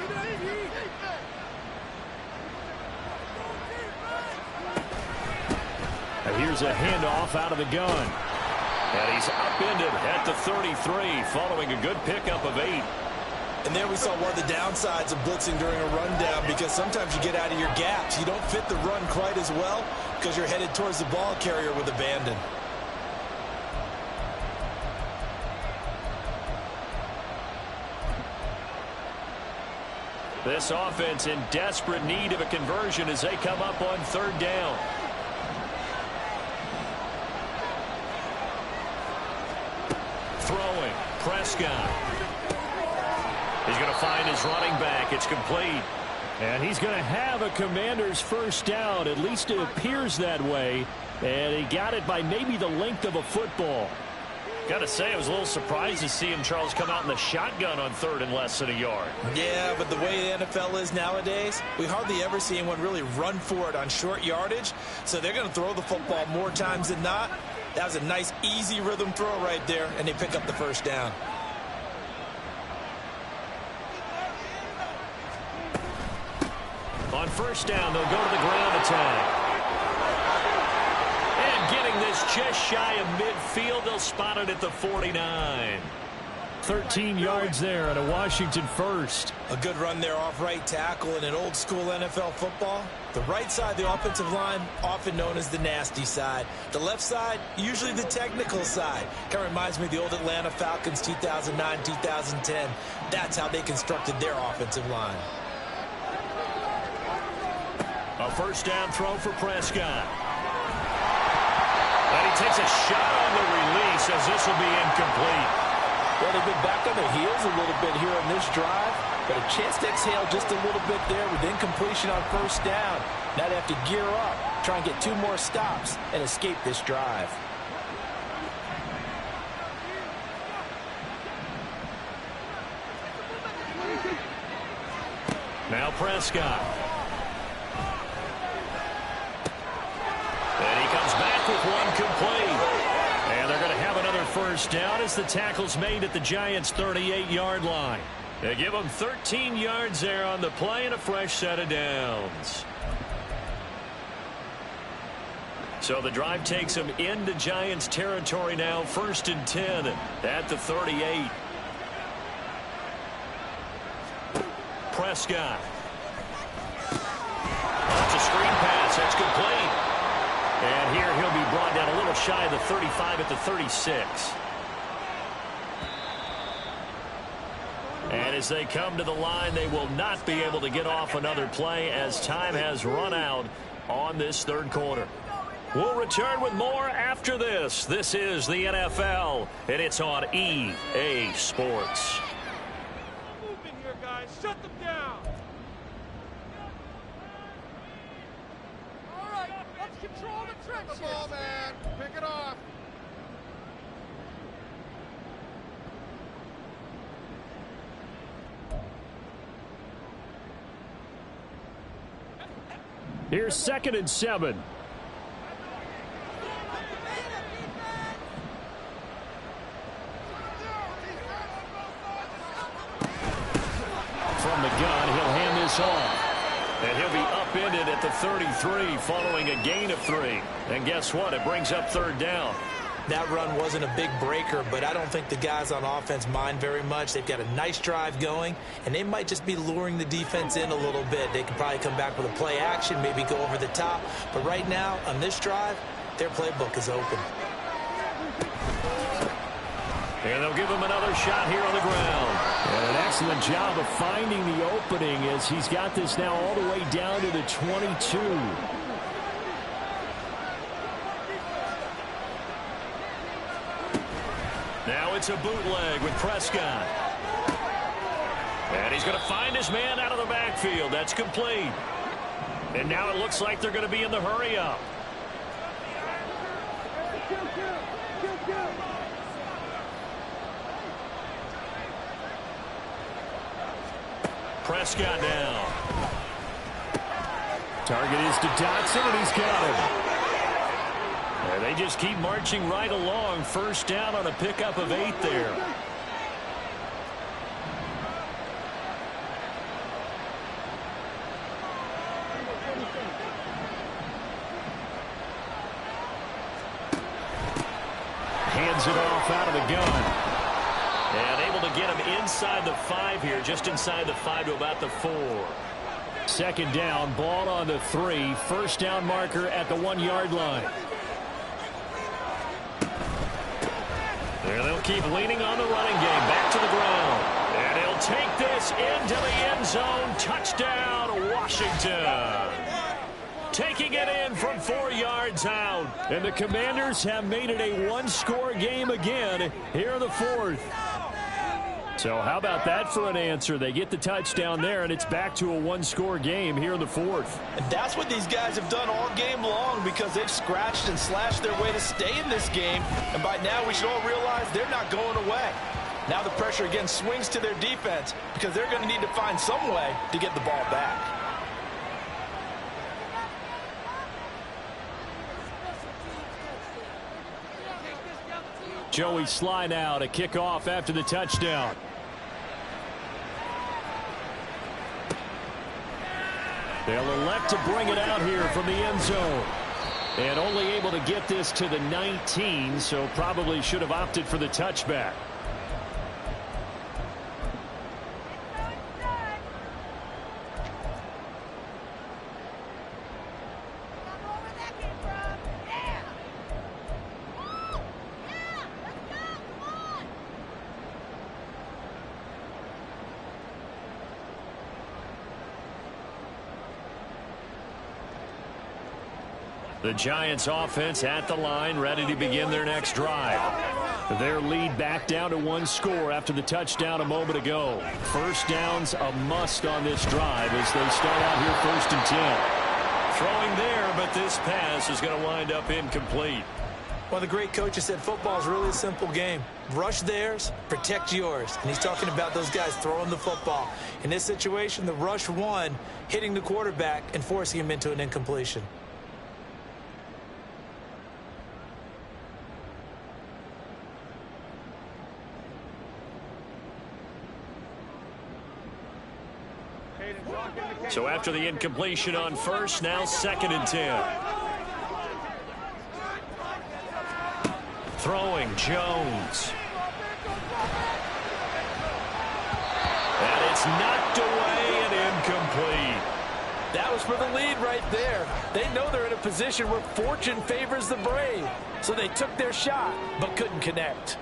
E: And here's a handoff out of the gun. And he's upended at the 33 following a good pickup of 8.
B: And there we saw one of the downsides of blitzing during a rundown, because sometimes you get out of your gaps. You don't fit the run quite as well because you're headed towards the ball carrier with abandon.
E: This offense in desperate need of a conversion as they come up on 3rd down. Throwing, Prescott. He's going to find his running back. It's complete. And he's going to have a Commander's 1st down. At least it appears that way. And he got it by maybe the length of a football. Got to say, I was a little surprised to see him, Charles, come out in the shotgun on 3rd and less than a yard.
B: Yeah, but the way the NFL is nowadays, we hardly ever see anyone really run for it on short yardage. So they're going to throw the football more times than not. That was a nice, easy rhythm throw right there, and they pick up the 1st down.
E: On 1st down, they'll go to the ground attack. And getting this just shy of midfield, they'll spot it at the 49. 13 yards there and a Washington 1st.
B: A good run there off right tackle in an old school NFL football. The right side of the offensive line, often known as the nasty side. The left side, usually the technical side. Kind of reminds me of the old Atlanta Falcons 2009, 2010. That's how they constructed their offensive line.
E: A 1st down throw for Prescott. And he takes a shot on the release as this will be incomplete.
B: Well, they've been back on their heels a little bit here on this drive, but a chance to exhale just a little bit there with incompletion on 1st down. Now they have to gear up, try and get 2 more stops and escape this drive.
E: Now Prescott. And he comes back with one complete. And they're going to have another 1st down as the tackle's made at the Giants' 38-yard line. They give them 13 yards there on the play and a fresh set of downs. So the drive takes them into Giants territory now. 1st and 10 at the 38. Prescott. That's a screen pass. That's complete. And here he'll be brought down a little shy of the 35 at the 36. And as they come to the line, they will not be able to get off another play as time has run out on this 3rd quarter. We'll return with more after this. This is the NFL, and it's on EA Sports.
D: Move in here, guys. Shut them down. All right, let's control the trenches. Come on, man. Pick it off.
F: Here's 2nd and 7.
E: From the gun, he'll hand this off. And he'll be upended at the 33 following a gain of 3. And guess what? It brings up 3rd down.
B: That run wasn't a big breaker, but I don't think the guys on offense mind very much. They've got a nice drive going, and they might just be luring the defense in a little bit. They could probably come back with a play action, maybe go over the top. But right now, on this drive, their playbook is open.
E: And they'll give him another shot here on the ground.
F: And an excellent job of finding the opening as he's got this now all the way down to the 22.
E: Now it's a bootleg with Prescott. And he's going to find his man out of the backfield. That's complete. And now it looks like they're going to be in the hurry-up. Prescott down.
F: Target is to Dotson, and he's got him.
E: And they just keep marching right along. 1st down on a pickup of 8 there. Hands it off out of the gun. And able to get him inside the 5 here, just inside the 5 to about the 4.
F: 2nd down, ball on the 3. 1st down marker at the 1-yard line.
E: There they'll keep leaning on the running game. Back to the ground. And he'll take this into the end zone. Touchdown, Washington. Taking it in from 4 yards out.
F: And the Commanders have made it a 1-score game again here in the 4th. So how about that for an answer? They get the touchdown there, and it's back to a 1-score game here in the 4th.
B: And that's what these guys have done all game long because they've scratched and slashed their way to stay in this game. And by now we should all realize they're not going away. Now the pressure again swings to their defense because they're going to need to find some way to get the ball back.
F: Joey Sly now to kick off after the touchdown. They'll elect to bring it out here from the end zone. And only able to get this to the 19, so probably should have opted for the touchback.
E: The Giants offense at the line, ready to begin their next drive.
F: Their lead back down to 1 score after the touchdown a moment ago. 1st down's a must on this drive as they start out here 1st and 10.
E: Throwing there, but this pass is going to wind up incomplete.
B: Well, the great coach has said football is really a simple game. Rush theirs, protect yours. And he's talking about those guys throwing the football. In this situation, the rush won, hitting the quarterback and forcing him into an incompletion.
E: So after the incompletion on first, now 2nd and 10. Throwing, Jones. And it's knocked away and incomplete.
B: That was for the lead right there. They know they're in a position where fortune favors the brave. So they took their shot, but couldn't connect.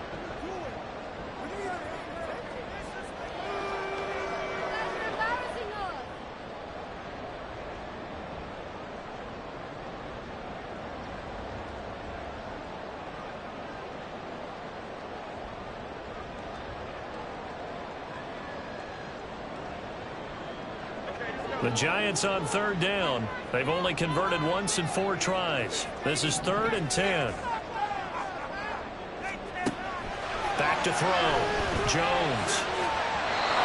E: The Giants on 3rd down. They've only converted once in 4 tries. This is 3rd and 10. Back to throw. Jones.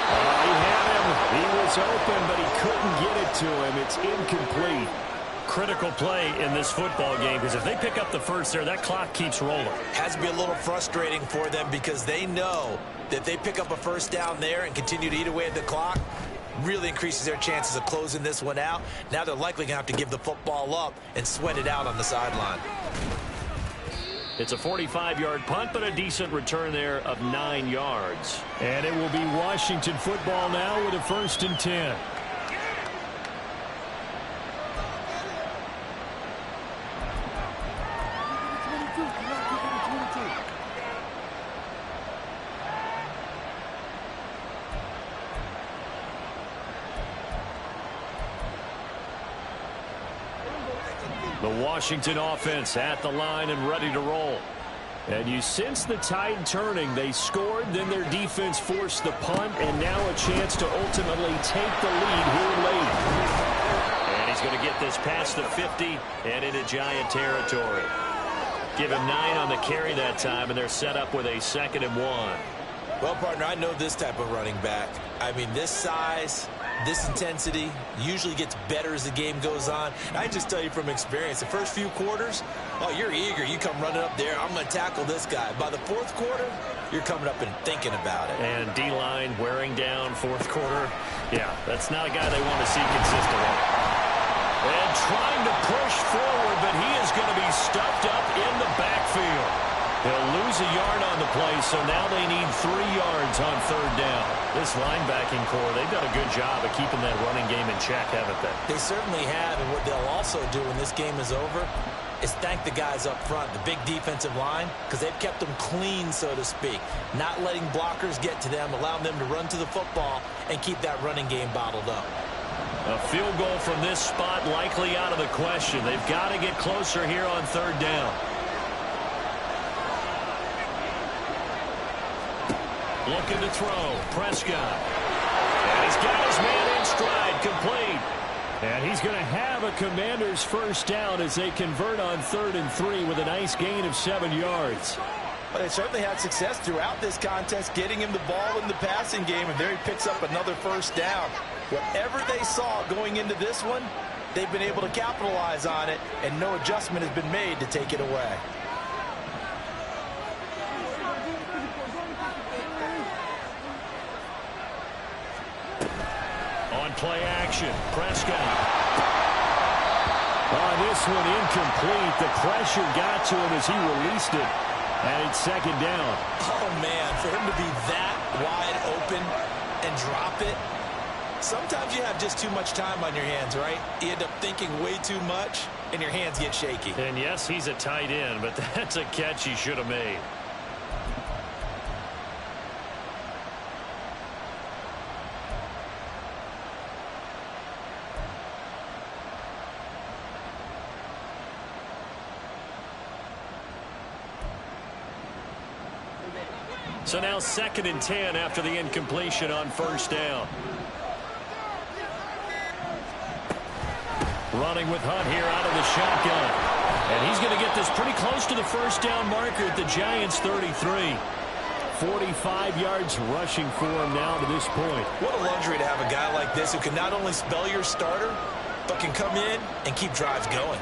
F: He had him. He was open, but he couldn't get it to him. It's incomplete.
E: Critical play in this football game, because if they pick up the first there, that clock keeps rolling.
B: Has to be a little frustrating for them because they know that they pick up a first down there and continue to eat away at the clock, really increases their chances of closing this one out. Now they're likely going to have to give the football up and sweat it out on the sideline.
E: It's a 45-yard punt, but a decent return there of 9 yards.
F: And it will be Washington football now with a 1st and 10.
E: The Washington offense at the line and ready to roll.
F: And you sense the tide turning. They scored, then their defense forced the punt, and now a chance to ultimately take the lead here late.
E: And he's going to get this past the 50 and into Giant territory. Give him 9 on the carry that time, and they're set up with a 2nd and 1.
B: Well, partner, I know this type of running back. I mean, this size, this intensity usually gets better as the game goes on. I just tell you from experience, the first few quarters, oh, you're eager. You come running up there. I'm going to tackle this guy. By the 4th quarter, you're coming up and thinking about it.
E: And D-line wearing down 4th quarter. Yeah, that's not a guy they want to see consistently. And trying to push forward, but he is going to be stuffed up in the backfield. They'll lose a yard on the play, so now they need 3 yards on 3rd down. This linebacking core, they've done a good job of keeping that running game in check, haven't they?
B: They certainly have, and what they'll also do when this game is over is thank the guys up front, the big defensive line, because they've kept them clean, so to speak. Not letting blockers get to them, allowing them to run to the football and keep that running game bottled up.
E: A field goal from this spot likely out of the question. They've got to get closer here on 3rd down. Looking to throw. Prescott. And he's got his man in stride. Complete.
F: And he's going to have a Commander's 1st down as they convert on 3rd and 3 with a nice gain of 7 yards.
B: But they certainly had success throughout this contest, getting him the ball in the passing game, and there he picks up another 1st down. Whatever they saw going into this one, they've been able to capitalize on it, and no adjustment has been made to take it away.
E: On play action, Prescott.
F: On this one, incomplete. The pressure got to him as he released it. And it's 2nd down.
B: Oh, man, for him to be that wide open and drop it, sometimes you have just too much time on your hands, right? You end up thinking way too much, and your hands get shaky.
E: And yes, he's a tight end, but that's a catch he should have made. So now 2nd and 10 after the incompletion on 1st down. Running with Hunt here out of the shotgun. And he's going to get this pretty close to the 1st down marker at the Giants' 33.
F: 45 yards rushing for him now to this point.
B: What a luxury to have a guy like this who can not only spell your starter, but can come in and keep drives going.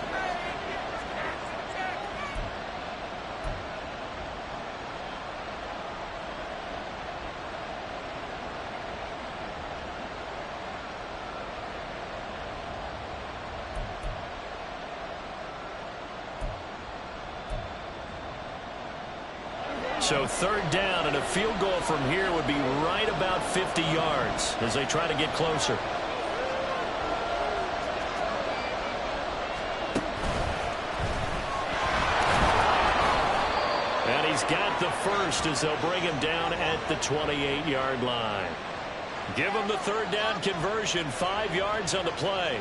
E: So third down, and a field goal from here would be right about 50 yards as they try to get closer. And he's got the first as they'll bring him down at the 28-yard line. Give him the third down conversion, 5 yards on the play.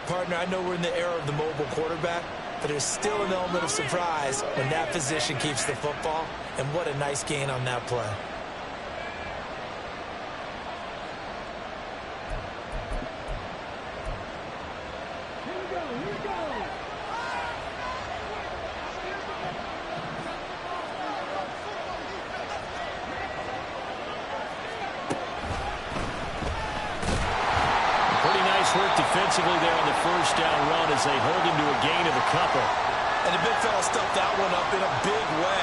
B: Partner, I know we're in the era of the mobile quarterback, but there's still an element of surprise when that position keeps the football, and what a nice gain on that play.
E: Work defensively there on the first down run as they hold him to a gain of a couple.
B: And the big fella stuffed that one up in a big way.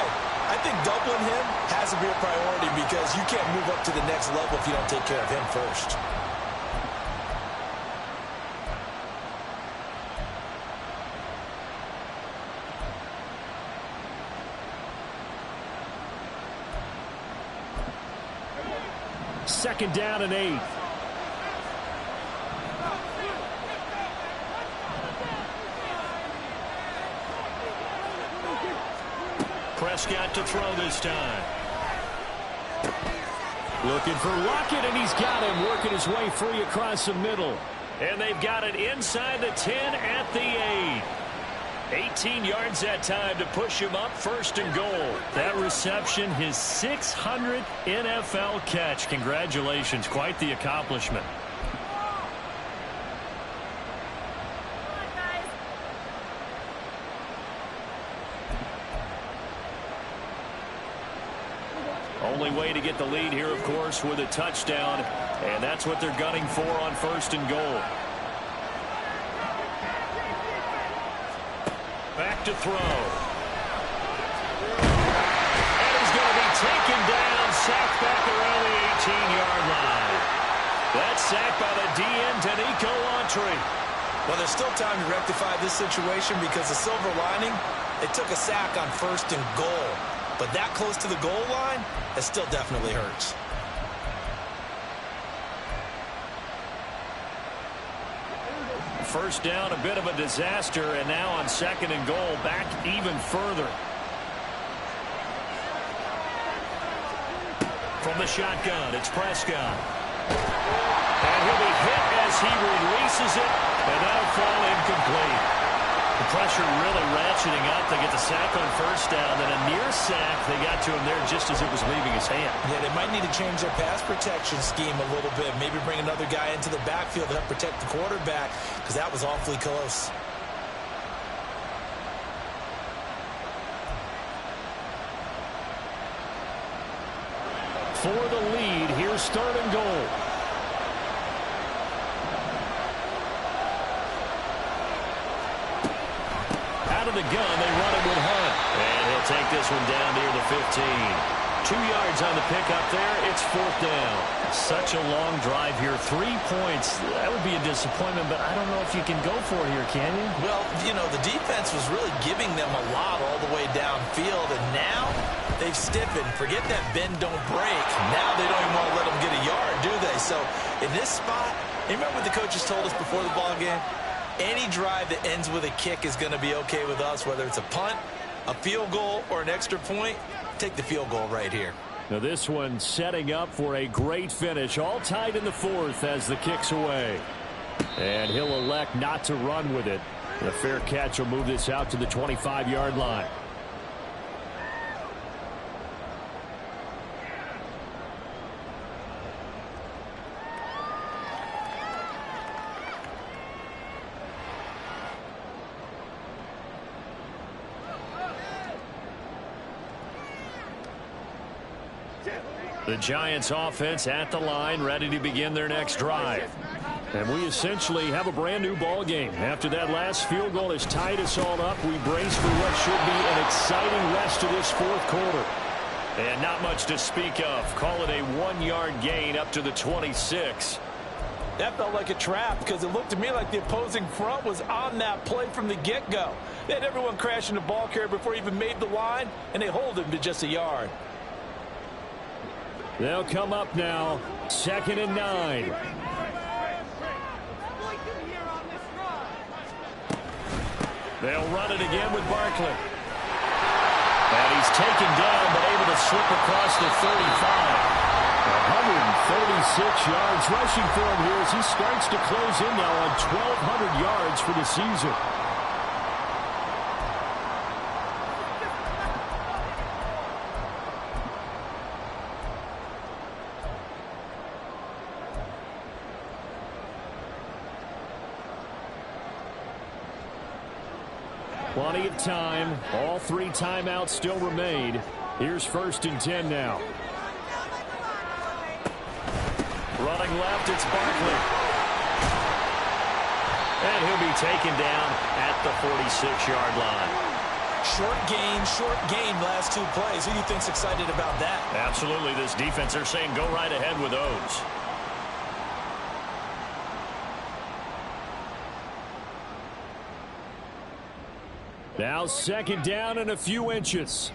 B: I think doubling him has to be a priority because you can't move up to the next level if you don't take care of him first.
E: Second down and 8. Prescott to throw this time. Looking for Lockett, and he's got him working his way free across the middle. And they've got it inside the 10 at the 8. 18 yards that time to push him up, first and goal. That reception, his 600th NFL catch. Congratulations, quite the accomplishment. Only way to get the lead here, of course, with a touchdown, and that's what they're gunning for on first and goal. Back to throw. And he's going to be taken down, sacked back around the 18-yard line. That's sacked by the DN, Danico Autry.
B: Well, there's still time to rectify this situation because the silver lining, they took a sack on first and goal. But that close to the goal line, it still definitely hurts.
E: First down, a bit of a disaster, and now on second and goal, back even further. From the shotgun, it's Prescott. And he'll be hit as he releases it, and that'll fall incomplete. The pressure really ratcheting up. They get the sack on first down, then a near sack. They got to him there just as it was leaving his hand.
B: Yeah, they might need to change their pass protection scheme a little bit. Maybe bring another guy into the backfield to help protect the quarterback because that was awfully close.
E: For the lead, here's third and goal. Out of the gun, they run it with Hunt. And he'll take this one down near the 15. 2 yards on the pickup there. It's fourth down. Such a long drive here. 3 points. That would be a disappointment, but I don't know if you can go for it here, can you?
B: Well, you know, the defense was really giving them a lot all the way downfield, and now they've stiffened. Forget that bend, don't break. Now they don't even want to let them get a yard, do they? So in this spot, you remember what the coaches told us before the ball game? Any drive that ends with a kick is going to be okay with us, whether it's a punt, a field goal, or an extra point. Take the field goal right here.
E: Now this one setting up for a great finish. All tied in the fourth as the kick's away. And he'll elect not to run with it. A fair catch will move this out to the 25-yard line. The Giants offense at the line, ready to begin their next drive. And we essentially have a brand new ball game. After that last field goal has tied us all up, we brace for what should be an exciting rest of this fourth quarter. And not much to speak of. Call it a 1-yard gain up to the 26.
B: That felt like a trap because it looked to me like the opposing front was on that play from the get-go. They had everyone crashing the ball carrier before he even made the line, and they hold him to just a yard.
E: They'll come up now. 2nd and 9. They'll run it again with Barkley. And he's taken down, but able to slip across the 35. 136 yards rushing for him here as he starts to close in now on 1,200 yards for the season. Plenty of time. All 3 timeouts still remain. Here's 1st and 10 now. Running left, it's Barkley. And he'll be taken down at the 46-yard line.
B: Short gain last 2 plays. Who do you think's excited about that?
E: Absolutely. This defense, they're saying go right ahead with those. Now 2nd down and a few inches.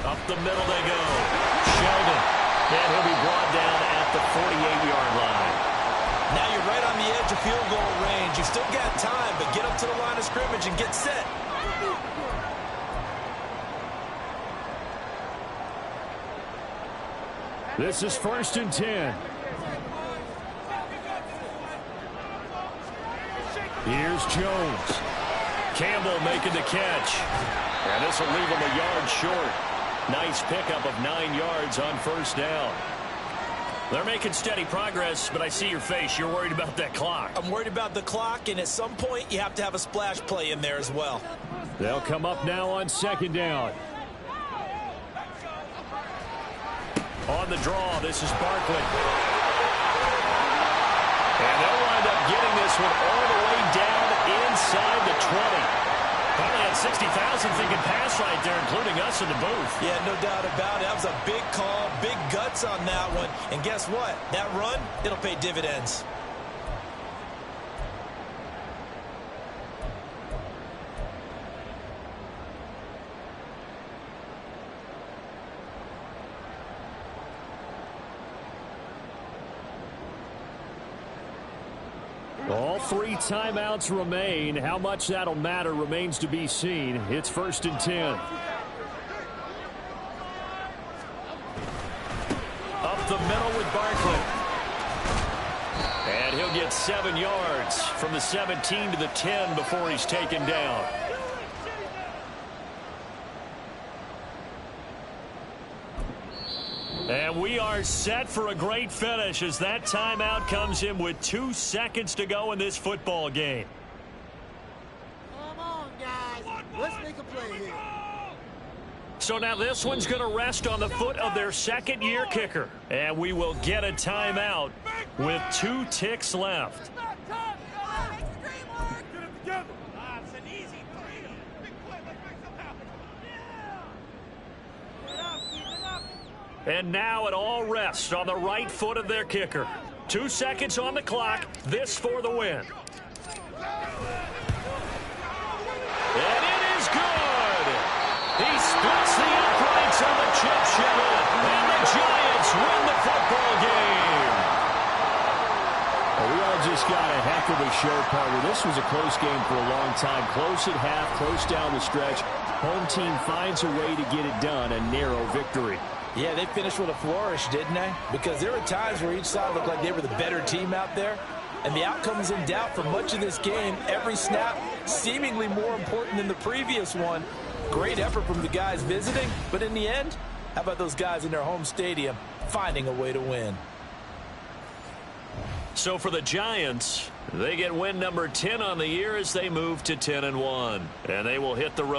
E: Up the middle they go. Sheldon. And he'll be brought down at the 48-yard line.
B: Now you're right on the edge of field goal range. You still got time, but get up to the line of scrimmage and get set.
E: This is 1st and 10. Here's Jones. Campbell making the catch. And this will leave him a yard short. Nice pickup of 9 yards on 1st down. They're making steady progress, but I see your face. You're worried about that clock.
B: I'm worried about the clock, and at some point you have to have a splash play in there as well.
E: They'll come up now on 2nd down. On the draw, this is Barkley. And they'll wind up getting this one all the way down inside the 20. Probably had 60,000 thinking pass right there, including us in the booth.
B: Yeah, no doubt about it. That was a big call, big guts on that one. And guess what? That run, it'll pay dividends.
E: All 3 timeouts remain. How much that'll matter remains to be seen. It's 1st and 10. Up the middle with Barkley. And he'll get 7 yards from the 17 to the 10 before he's taken down. And we are set for a great finish as that timeout comes in with 2 seconds to go in this football game.
C: Come on, guys. Let's make a play here.
E: So now this one's going to rest on the foot of their 2nd-year kicker. And we will get a timeout with 2 ticks left. And now it all rests on the right foot of their kicker. 2 seconds on the clock. This for the win. And it is good. He splits the uprights on the chip shot. And the Giants win the football game. Well, we all just got a heck of a show, partner. This was a close game for a long time. Close at half, close down the stretch. Home team finds a way to get it done. A narrow victory.
B: Yeah, they finished with a flourish, didn't they? Because there were times where each side looked like they were the better team out there. And the outcome was in doubt for much of this game. Every snap seemingly more important than the previous one. Great effort from the guys visiting. But in the end, how about those guys in their home stadium finding a way to win?
E: So for the Giants, they get win number 10 on the year as they move to 10-1. And they will hit the road.